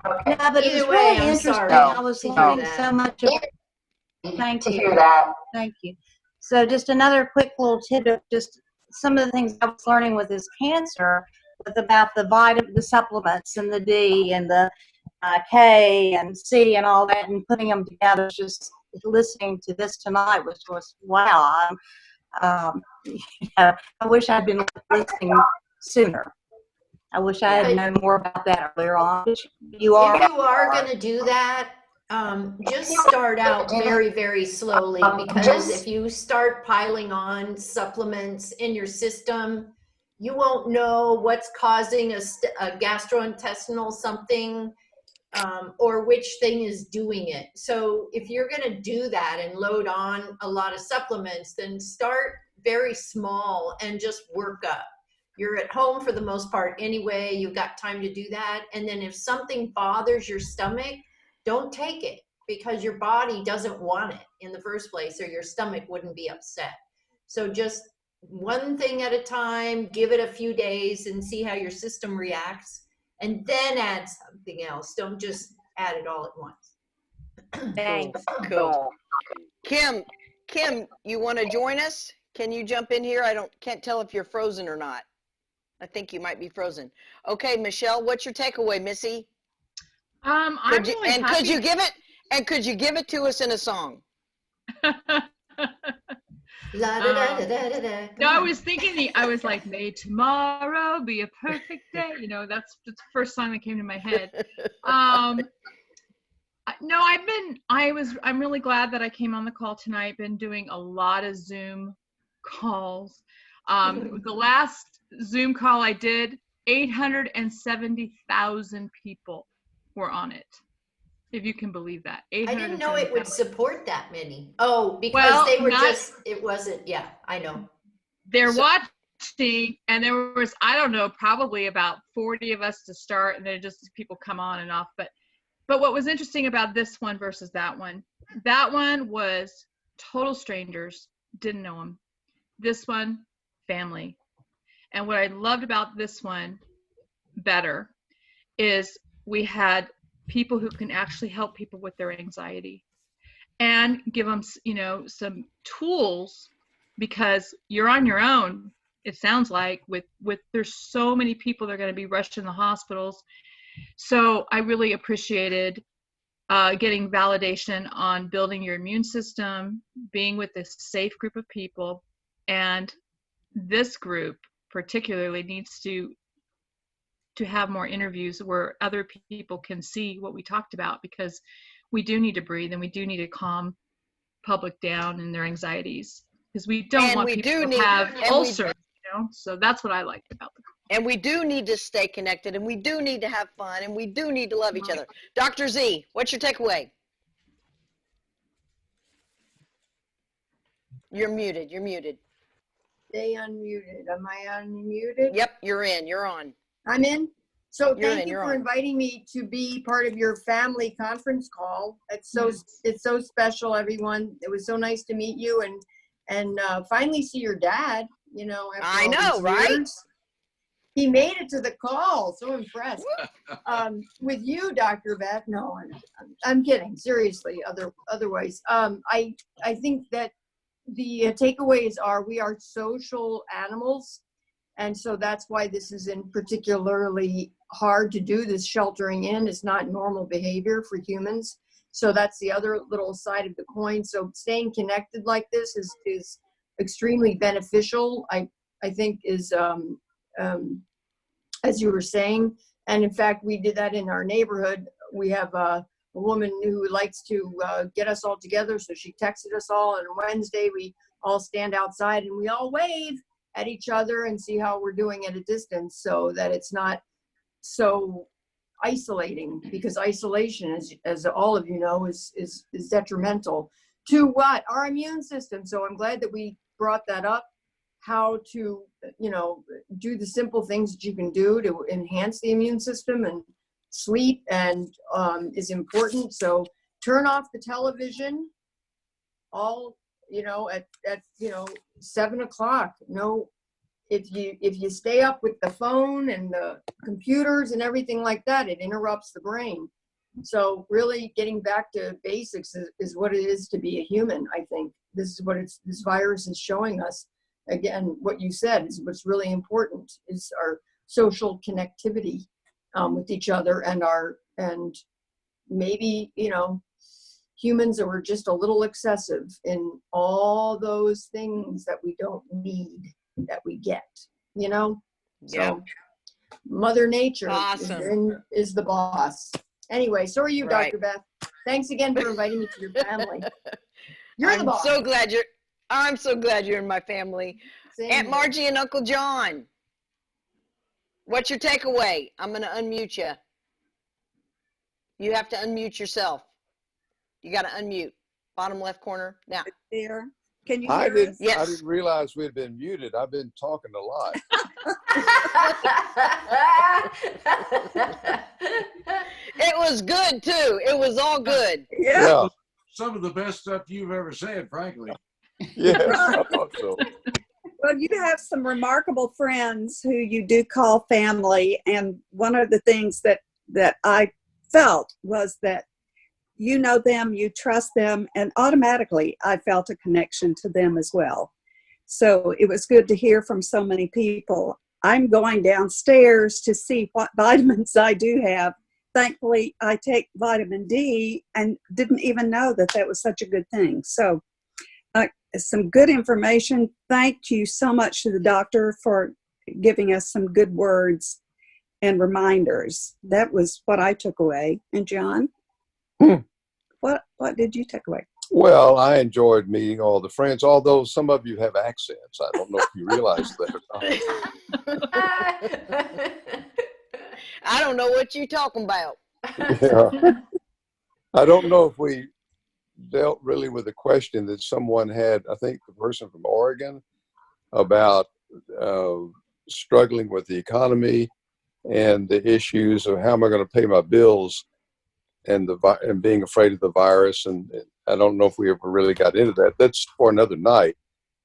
No, but it Either was way, really I'm interesting. sorry I was to hear learning that. so much about. Thank you. Thank you. So just another quick little tidbit, just some of the things I was learning with this cancer, was about the supplements and the D and the K and C and all that, and putting them together. Just listening to this tonight was wow. I wish I'd been listening sooner. I wish I had known more about that earlier on. But you are. If you are going to do that, just start out very, very slowly, because if you start piling on supplements in your system, you won't know what's causing a gastrointestinal something, or which thing is doing it. So if you're going to do that and load on a lot of supplements, then start very small and just work up. You're at home for the most part anyway. You've got time to do that. And then if something bothers your stomach, don't take it, because your body doesn't want it in the first place, or your stomach wouldn't be upset. So just one thing at a time, give it a few days and see how your system reacts, and then add something else. Don't just add it all at once. Thanks. Cool. Kim, you want to join us? Can you jump in here? Can't tell if you're frozen or not. I think you might be frozen. Okay, Michelle, what's your takeaway, Missy? I'm really happy. Could you give it to us in a song? No, I was thinking I was like, may tomorrow be a perfect day. That's the first song that came to my head. No, I'm really glad that I came on the call tonight. Been doing a lot of Zoom calls. The last Zoom call I did, 870,000 people were on it. If you can believe that. I didn't know it would support that many. Oh, because they were it wasn't, yeah, I know. They're watching, and there was, I don't know, probably about 40 of us to start, and then just people come on and off. But what was interesting about this one versus that one was total strangers, didn't know them. This one, family. And what I loved about this one better is we had people who can actually help people with their anxiety and give them, some tools, because you're on your own. It sounds like with there's so many people that are going to be rushed in the hospitals. So I really appreciated getting validation on building your immune system, being with this safe group of people. And this group particularly needs to have more interviews where other people can see what we talked about, because we do need to breathe and we do need to calm public down and their anxieties, because we don't And want we people do to need- have and we- ulcers, so that's what I liked about the And we do need to stay connected, and we do need to have fun, and we do need to love each other. Dr. Z, what's your takeaway? You're muted. You're muted. Stay unmuted. Am I unmuted? Yep, you're in. You're on. I'm in. So You're thank in, you you're for on. inviting me to be part of your family conference call. It's so special, everyone. It was so nice to meet you and finally see your dad. After I all know, these right? years. He made it to the call. So impressed. With you, Dr. Beth. No, I'm kidding. Seriously. Otherwise, I think that the takeaways are we are social animals. And so that's why this is particularly hard to do. This sheltering in is not normal behavior for humans. So that's the other little side of the coin. So staying connected like this is extremely beneficial. I think is, as you were saying, and in fact, we did that in our neighborhood. We have a woman who likes to get us all together. So she texted us all, and on Wednesday we all stand outside and we all wave at each other and see how we're doing at a distance, so that it's not so isolating, because isolation, as all of you know, is detrimental to what? Our immune system. So I'm glad that we brought that up, how to, do the simple things that you can do to enhance the immune system, and sleep is important. So turn off the television all, at 7 o'clock. No, if you stay up with the phone and the computers and everything like that, it interrupts the brain. So really getting back to basics is what it is to be a human. I think this is what this virus is showing us. Again, what you said is what's really important is our social connectivity with each other, and maybe, humans are just a little excessive in all those things that we don't need, that we get, Yep. So Mother Nature Awesome. is the boss. Anyway, so are you, Right. Dr. Beth. Thanks again for inviting me to your family. You're the I'm boss. I'm so glad you're in my family. Same Aunt here. Margie and Uncle John, what's your takeaway? I'm going to unmute you. You have to unmute yourself. You got to unmute. Bottom left corner. Now. There. Can you I hear didn't. us? Yes. I didn't realize we had been muted. I've been talking a lot. It was good too. It was all good. Yeah. Some of the best stuff you've ever said, frankly. Yes, I thought so. Well, you have some remarkable friends who you do call family, and one of the things that I felt was that you know them, you trust them, and automatically I felt a connection to them as well. So it was good to hear from so many people. I'm going downstairs to see what vitamins I do have. Thankfully, I take vitamin D and didn't even know that was such a good thing. So some good information. Thank you so much to the doctor for giving us some good words and reminders. That was what I took away. And John, what did you take away? Well, I enjoyed meeting all the friends, although some of you have accents. I don't know if you realize that or not. I don't know what you're talking about. Yeah. I don't know if we dealt really with the question that someone had, I think the person from Oregon, about struggling with the economy and the issues of how am I going to pay my bills, and being afraid of the virus. And I don't know if we ever really got into that. That's for another night.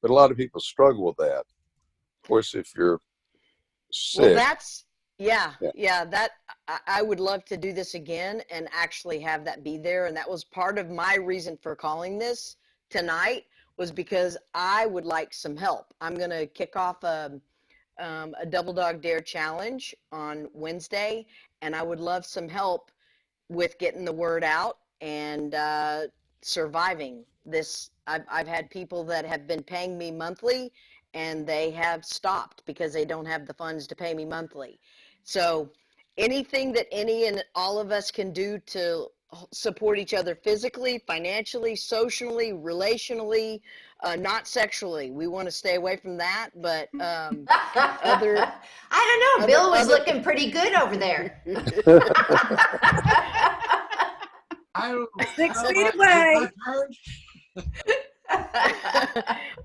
But a lot of people struggle with that. Of course, if you're sick. Well, that's, that I would love to do this again and actually have that be there. And that was part of my reason for calling this tonight, was because I would like some help. I'm going to kick off a Double Dog Dare challenge on Wednesday, and I would love some help with getting the word out and surviving this. I've had people that have been paying me monthly, and they have stopped because they don't have the funds to pay me monthly. So anything that any and all of us can do to support each other physically, financially, socially, relationally, not sexually. We want to stay away from that, but other. I don't know. Bill was looking pretty good over there. I don't, 6 I- feet I- away.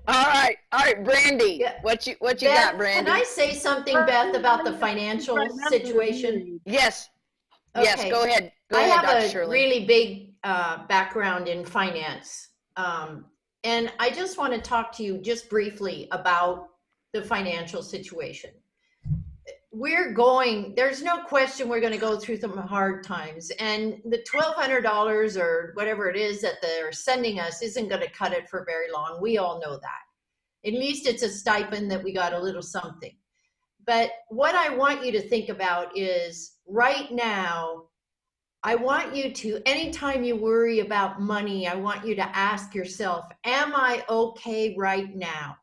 All right, Brandy. Yeah. What you Beth, got, Brandy? can I say something, Beth, about the financial situation? Yes. Yes, Okay. go ahead. Go I ahead, have Dr. a Shirley. really big background in finance. And I just want to talk to you just briefly about the financial situation. There's no question we're going to go through some hard times. And the $1,200 or whatever it is that they're sending us isn't going to cut it for very long. We all know that. At least it's a stipend that we got a little something. But what I want you to think about is right now, I want you to, anytime you worry about money, I want you to ask yourself, am I okay right now?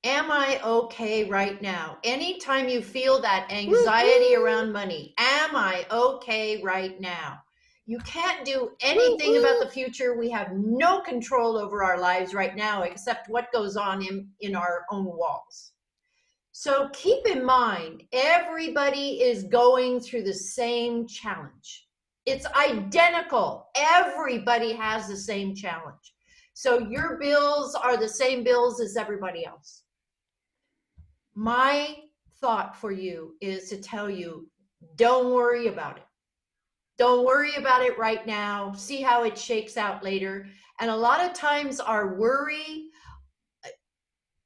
Am I okay right now? Anytime you feel that anxiety around money, am I okay right now? You can't do anything about the future. We have no control over our lives right now, except what goes on in our own walls. So keep in mind, everybody is going through the same challenge. It's identical. Everybody has the same challenge. So your bills are the same bills as everybody else. My thought for you is to tell you, don't worry about it. Don't worry about it right now. See how it shakes out later. And a lot of times our worry,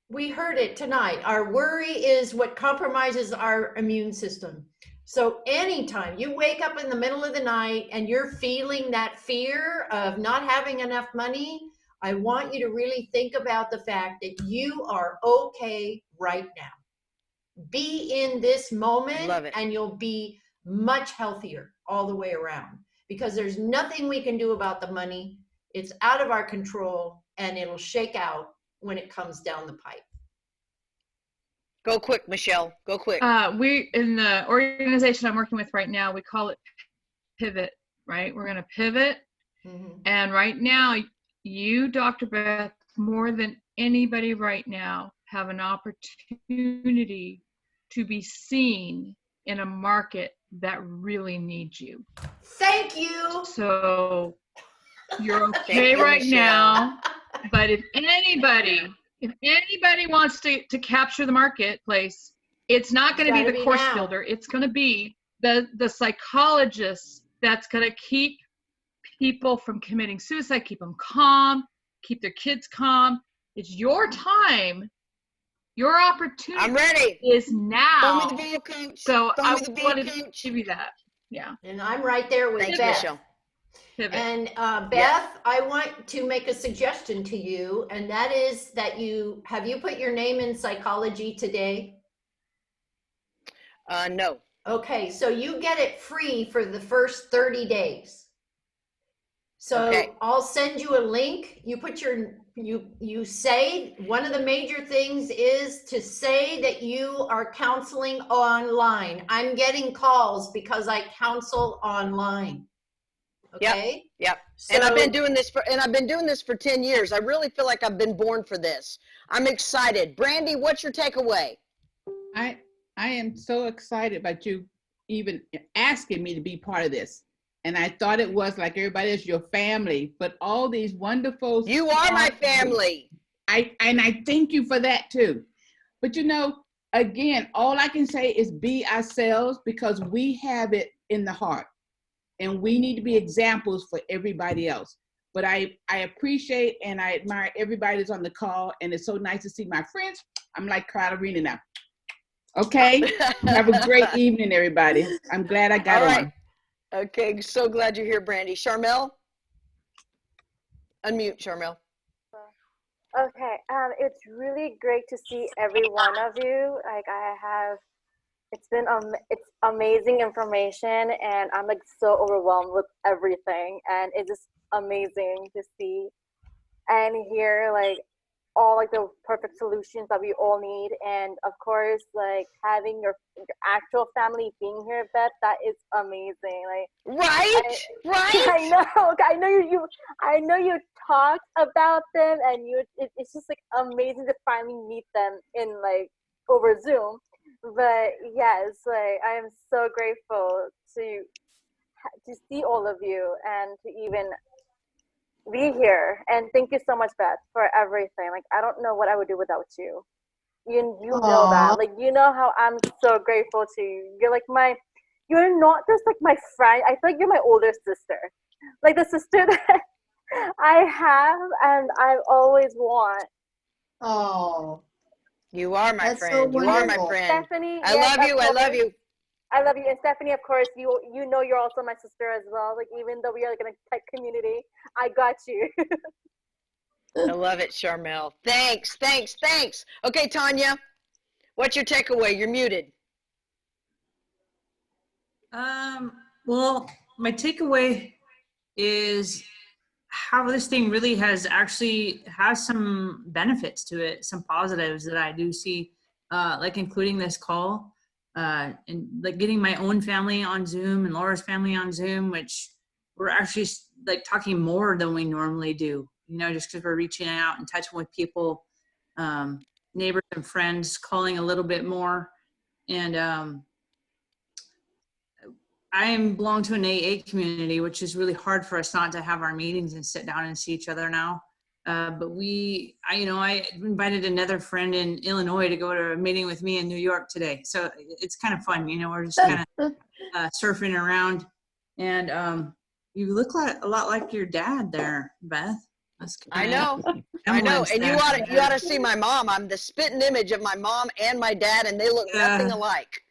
we heard it tonight. Our worry is what compromises our immune system. So anytime you wake up in the middle of the night and you're feeling that fear of not having enough money, I want you to really think about the fact that you are okay right now. Be in this moment and you'll be much healthier all the way around, because there's nothing we can do about the money. It's out of our control and it'll shake out when it comes down the pipe. Go quick, Michelle. Go quick. We, in the organization I'm working with right now, we call it pivot, right? We're going to pivot. Mm-hmm. And right now, you, Dr. Beth, more than anybody right now, have an opportunity to be seen in a market that really needs you. Thank you. So you're okay right now, but if anybody wants to capture the marketplace, it's not going to be the course builder. It's going to be the psychologist that's going to keep people from committing suicide, keep them calm, keep their kids calm. It's your time. Your opportunity I'm ready. Is now. Throw me the ball, coach. So I Throw me the ball, wanted to coach. give you that. Yeah. And I'm right there with Thanks, Beth. Michelle. Pivot. And Beth, I want to make a suggestion to you, and that is that have you put your name in Psychology Today? No. Okay, so you get it free for the first 30 days. So I'll send you a link. You put you say, one of the major things is to say that you are counseling online. I'm getting calls because I counsel online. Okay. Yep. So, And I've been doing this for 10 years. I really feel like I've been born for this. I'm excited. Brandy, what's your takeaway? I am so excited about you even asking me to be part of this. And I thought it was like everybody else, your family, but all these wonderful. You are my family. I thank you for that too. But again, all I can say is be ourselves, because we have it in the heart and we need to be examples for everybody else. But I appreciate and I admire everybody that's on the call, and it's so nice to see my friends. I'm like Carolina now. Okay. Have a great evening, everybody. I'm glad I got on. Okay, so glad you're here, Brandy. Charmel? Unmute, Charmel. Okay, it's really great to see every one of you. It's amazing information, and I'm like so overwhelmed with everything, and it's just amazing to see and hear like all like the perfect solutions that we all need. And of course, like having your actual family being here, Beth, that is amazing. Like Right? I know you talked about them, and it's just like amazing to finally meet them in like over Zoom. But yes, like I am so grateful to see all of you and to even be here. And thank you so much, Beth, for everything. Like I don't know what I would do without you. You know that. Like you know how I'm so grateful to you. You're not just like my friend. I feel like you're my older sister. Like the sister that I have and I always want. Oh. You are my That's so friend. You are my wonderful. friend. Stephanie, I yes, love you. of I love course. you. I love you. And Stephanie, of course, you know you're also my sister as well. Like even though we are like in a tech community, I got you. I love it, Charmel. Thanks. Okay, Tanya, what's your takeaway? You're muted. Well, my takeaway is how this thing really has some benefits to it, some positives that I do see, like including this call, and like getting my own family on Zoom and Laura's family on Zoom, which we're actually like talking more than we normally do, you know, just because we're reaching out and touching with people, neighbors and friends, calling a little bit more. And I belong to an AA community, which is really hard for us not to have our meetings and sit down and see each other now. But I invited another friend in Illinois to go to a meeting with me in New York today. So it's kind of fun, you know, we're just kind of surfing around. And you look a lot like your dad there, Beth. I know. And you ought to see my mom. I'm the spitting image of my mom and my dad, and they look nothing alike.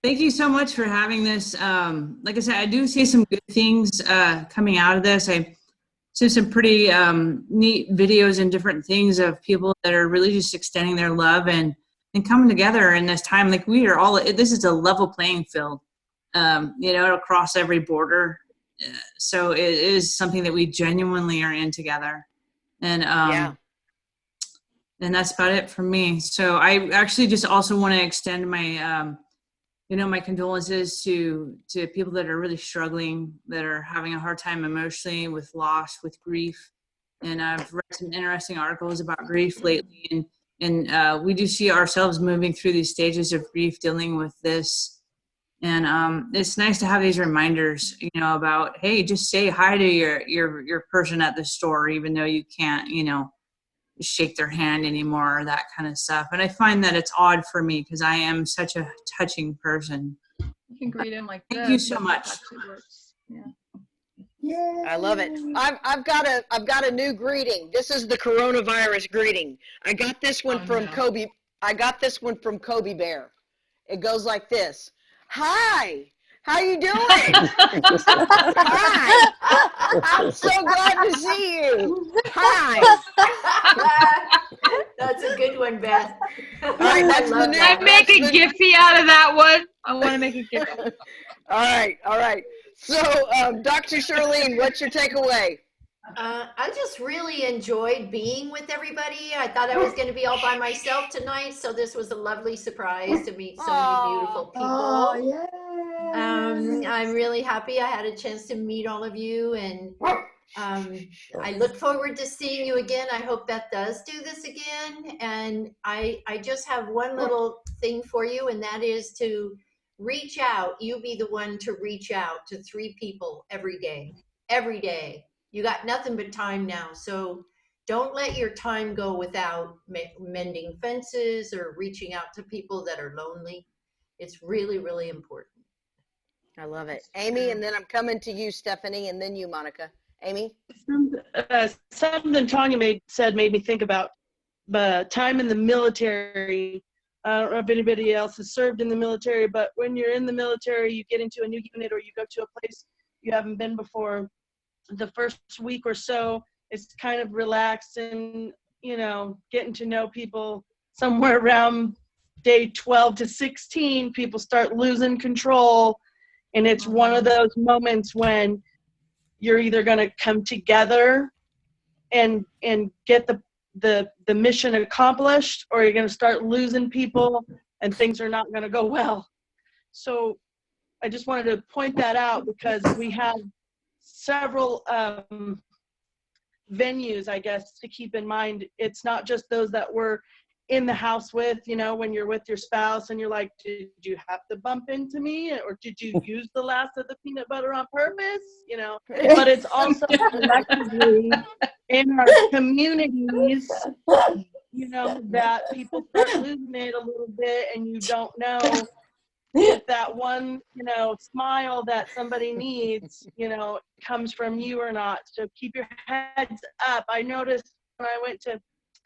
Thank you so much for having this. Like I said, I do see some good things coming out of this. I see some pretty neat videos and different things of people that are really just extending their love and coming together in this time. Like we are all, this is a level playing field, you know, across every border. So it is something that we genuinely are in together. And and that's about it for me. So I actually just also want to extend my my condolences to people that are really struggling, that are having a hard time emotionally with loss, with grief. And I've read some interesting articles about grief lately. And we do see ourselves moving through these stages of grief, dealing with this. And it's nice to have these reminders, you know, about, hey, just say hi to your person at the store, even though you can't, you know, shake their hand anymore, or that kind of stuff. And I find that it's odd for me because I am such a touching person. You can greet him like Thank you so much. Yeah. I love it. I've got a new greeting. This is the coronavirus greeting. I got this one from Kobe. I got this one from Kobe Bear. It goes like this. Hi. How you doing? Hi. I'm so glad to see you. Hi. That's a good one, Beth. All right, that's the new. I make a Giphy out of that one. I want to make a Giphy. All right. So, Dr. Charlene, what's your takeaway? I just really enjoyed being with everybody. I thought I was going to be all by myself tonight, so this was a lovely surprise to meet so many beautiful people. Oh, yeah. I'm really happy I had a chance to meet all of you, and I look forward to seeing you again. I hope Beth does do this again. And I just have one little thing for you, and that is to reach out. You be the one to reach out to 3 people every day. Every day. You got nothing but time now. So don't let your time go without mending fences or reaching out to people that are lonely. It's really, really important. I love it. Amy, and then I'm coming to you, Stephanie, and then you, Monica. Amy? Something Tanya said made me think about the time in the military. I don't know if anybody else has served in the military, but when you're in the military, you get into a new unit or you go to a place you haven't been before. The first week or so, it's kind of relaxed and, you know, getting to know people. Somewhere around day 12 to 16, people start losing control. And it's one of those moments when you're either going to come together and get the mission accomplished, or you're going to start losing people and things are not going to go well. So I just wanted to point that out because we have several venues, I guess, to keep in mind. It's not just those that we're in the house with, you know, when you're with your spouse and you're like, did you have to bump into me, or did you use the last of the peanut butter on purpose, you know? But it's also collectively in our communities, you know, that people start losing it a little bit, and you don't know if that one, you know, smile that somebody needs, you know, comes from you or not. So keep your heads up. I noticed when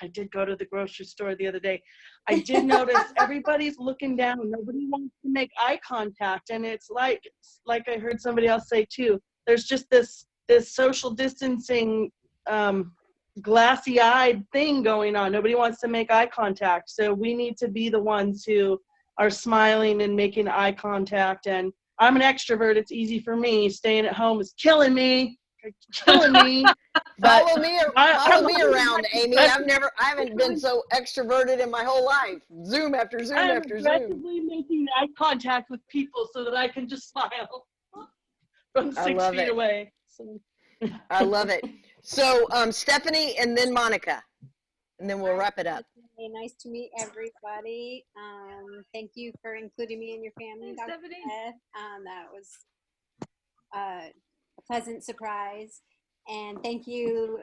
I did go to the grocery store the other day. I did notice everybody's looking down. Nobody wants to make eye contact. And it's like I heard somebody else say too, there's just this social distancing, glassy-eyed thing going on. Nobody wants to make eye contact. So we need to be the ones who are smiling and making eye contact. And I'm an extrovert. It's easy for me. Staying at home is killing me. Follow me around, Amy. I haven't been so extroverted in my whole life. Zoom after Zoom I'm after Zoom. aggressively making eye contact with people so that I can just smile from 6 feet away. So. I love it. So Stephanie and then Monica, and then we'll wrap it up. Hey, nice to meet everybody. Thank you for including me in your family, Dr. Beth. That was a pleasant surprise. And thank you,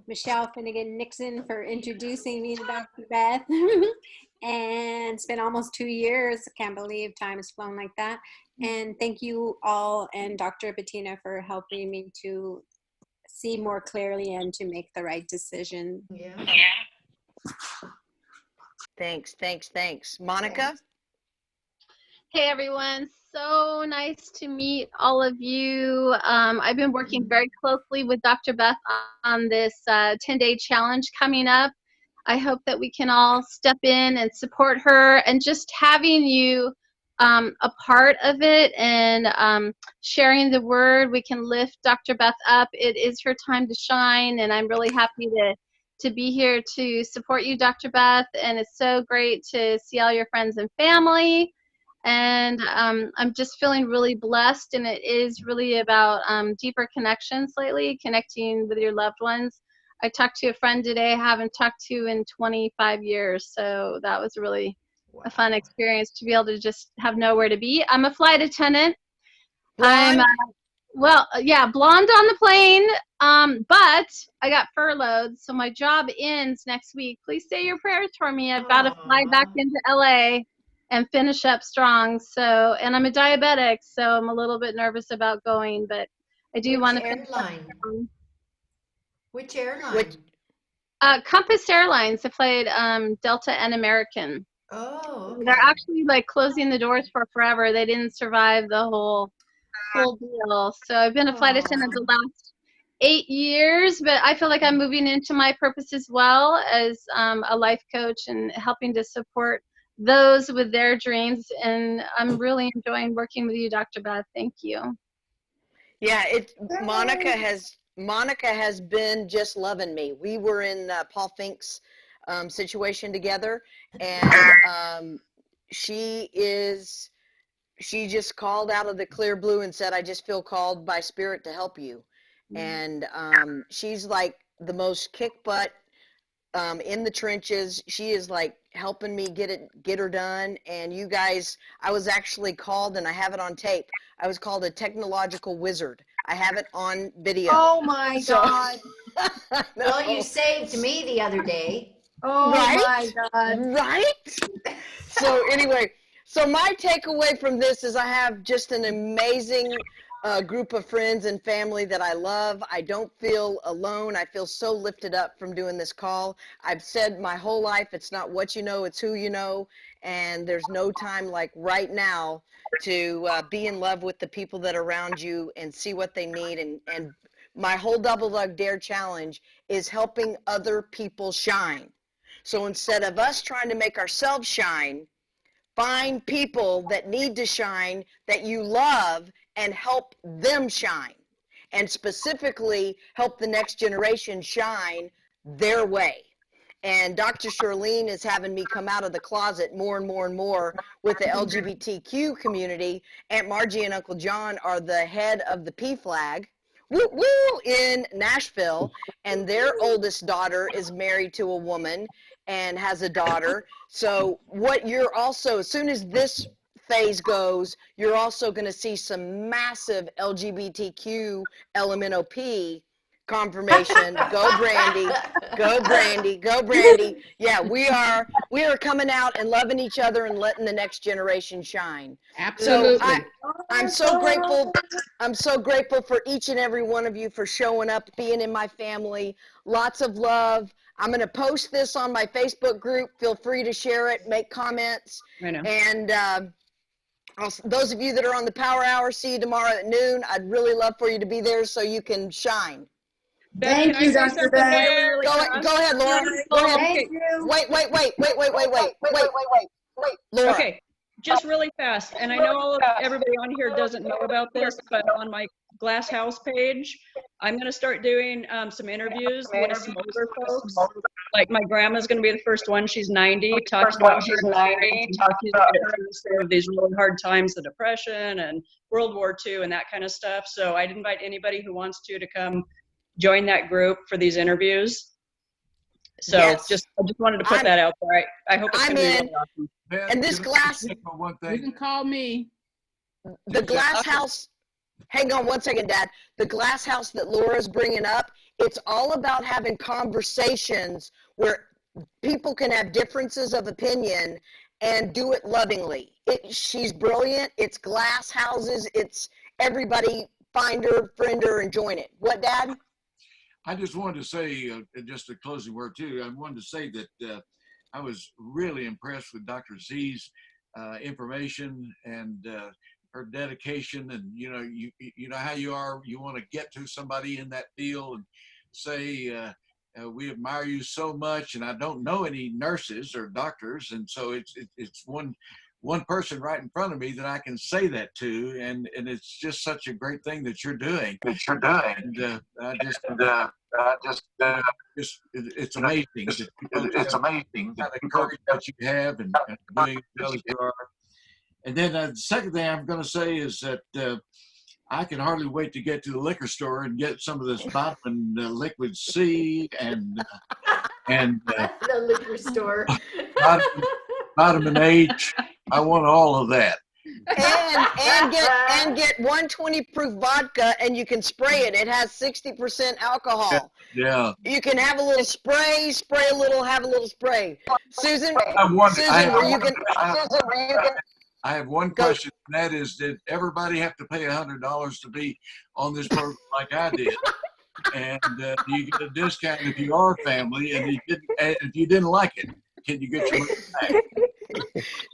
Michelle Finnegan Nixon, for introducing me to Dr. Beth. And it's been almost 2 years. I can't believe time has flown like that. And thank you all and Dr. Bettina for helping me to see more clearly and to make the right decision. Yeah. Thanks. Monica? Hey everyone, so nice to meet all of you. I've been working very closely with Dr. Beth on this 10-day challenge coming up. I hope that we can all step in and support her, and just having you a part of it and sharing the word, we can lift Dr. Beth up. It is her time to shine, and I'm really happy to be here to support you, Dr. Beth, and it's so great to see all your friends and family. And I'm just feeling really blessed, and it is really about deeper connections lately, connecting with your loved ones. I talked to a friend today I haven't talked to in 25 years, so that was really a fun experience to be able to just have nowhere to be. I'm a flight attendant. Blonde? I'm blonde on the plane, but I got furloughed, so my job ends next week. Please say your prayers for me. I've got to fly back into LA and finish up strong. So, and I'm a diabetic, so I'm a little bit nervous about going, but I do want to finish up strong. Which airline? Compass Airlines. I played Delta and American. Oh, okay. They're actually like closing the doors for forever. They didn't survive the whole deal. So I've been a flight attendant the last 8 years, but I feel like I'm moving into my purpose as well as a life coach and helping to support those with their dreams. And I'm really enjoying working with you, Dr. Beth. Thank you. Yeah, Monica has been just loving me. We were in Paul Fink's situation together, and she just called out of the clear blue and said, I just feel called by spirit to help you. And she's like the most kick butt in the trenches. She is like helping me get her done. And you guys, I was actually called, and I have it on tape, I was called a technological wizard. I have it on video. Oh my God. No. Well, you saved me the other day. Oh Right? my God. Right? So anyway, so my takeaway from this is I have just an amazing group of friends and family that I love. I don't feel alone. I feel so lifted up from doing this call. I've said my whole life, it's not what you know, it's who you know. And there's no time like right now to be in love with the people that are around you and see what they need. And my whole Double Dog Dare challenge is helping other people shine. So instead of us trying to make ourselves shine, find people that need to shine that you love and help them shine. And specifically help the next generation shine their way. And Dr. Charlene is having me come out of the closet more and more and more with the LGBTQ community. Aunt Margie and Uncle John are the head of the PFLAG, woo woo, in Nashville, and their oldest daughter is married to a woman and has a daughter. So what you're also, as soon as this phase goes, you're also going to see some massive LGBTQ LMNOP confirmation. Go Brandy, go Brandy, go Brandy. Yeah, we are coming out and loving each other and letting the next generation shine. Absolutely. So I'm so grateful. I'm so grateful for each and every one of you for showing up, being in my family. Lots of love. I'm going to post this on my Facebook group. Feel free to share it, make comments. I know. And those of you that are on the Power Hour, see you tomorrow at noon. I'd really love for you to be there so you can shine. Beth, Thank can I you, say Dr. something Beth. really, really fast? Go ahead, Laura. Go ahead. Thank you. Wait. Laura. Okay, just really fast. And I know everybody on here doesn't know about this, but on my Glass House page, I'm going to start doing some interviews with some older folks. Like my grandma's going to be the first one. She's 90. Talks about she's 90. Talking about these really hard times, the Depression and World War II and that kind of stuff. So I'd invite anybody who wants to come join that group for these interviews. So I just wanted to put that out there. I hope it's going to be really awesome. And this glass, You can call me. the glass house, hang on one second, Dad. The glass house that Laura's bringing up, it's all about having conversations where people can have differences of opinion and do it lovingly. She's brilliant. It's glass houses. It's everybody find her, friend her, and join it. What, Dad? I just wanted to say, just a closing word too. I wanted to say that I was really impressed with Dr. Z's information and her dedication. And you know how you are. You want to get to somebody in that field and say, we admire you so much. And I don't know any nurses or doctors, and so it's one person right in front of me that I can say that to, and it's just such a great thing that you're doing. And it's amazing. It's amazing the courage that you have and doing as well as you are. And then the second thing I'm going to say is that I can hardly wait to get to the liquor store and get some of this vitamin liquid C and The liquor store. vitamin H. I want all of that. And get 120 proof vodka, and you can spray it. It has 60% alcohol. Yeah. You can have a little spray a little, have a little spray. Susan, I have one question, and that is, did everybody have to pay $100 to be on this program like I did? And do you get a discount if you are family? And if you didn't like it, can you get your money back?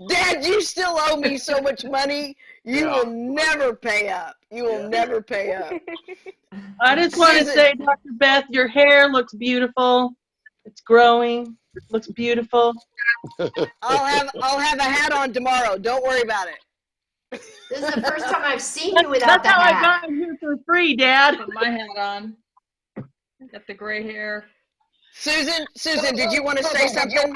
Dad, you still owe me so much money. You will never pay up. You will never pay up. I just want to say, Dr. Beth, your hair looks beautiful. It's growing. It looks beautiful. I'll have a hat on tomorrow. Don't worry about it. This is the first time I've seen you without That's the how hat. I got in here for free, Dad. Put my hat on. Got the gray hair. Susan, did you want to say something?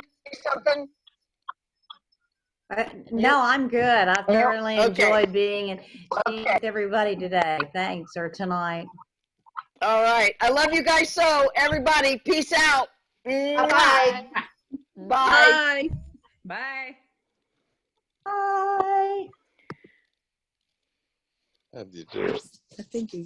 No, I'm good. I thoroughly enjoyed being with everybody today. Thanks, or tonight. All right. I love you guys so. Everybody, peace out. Bye. Bye. Bye. Bye. How do you do it? I think you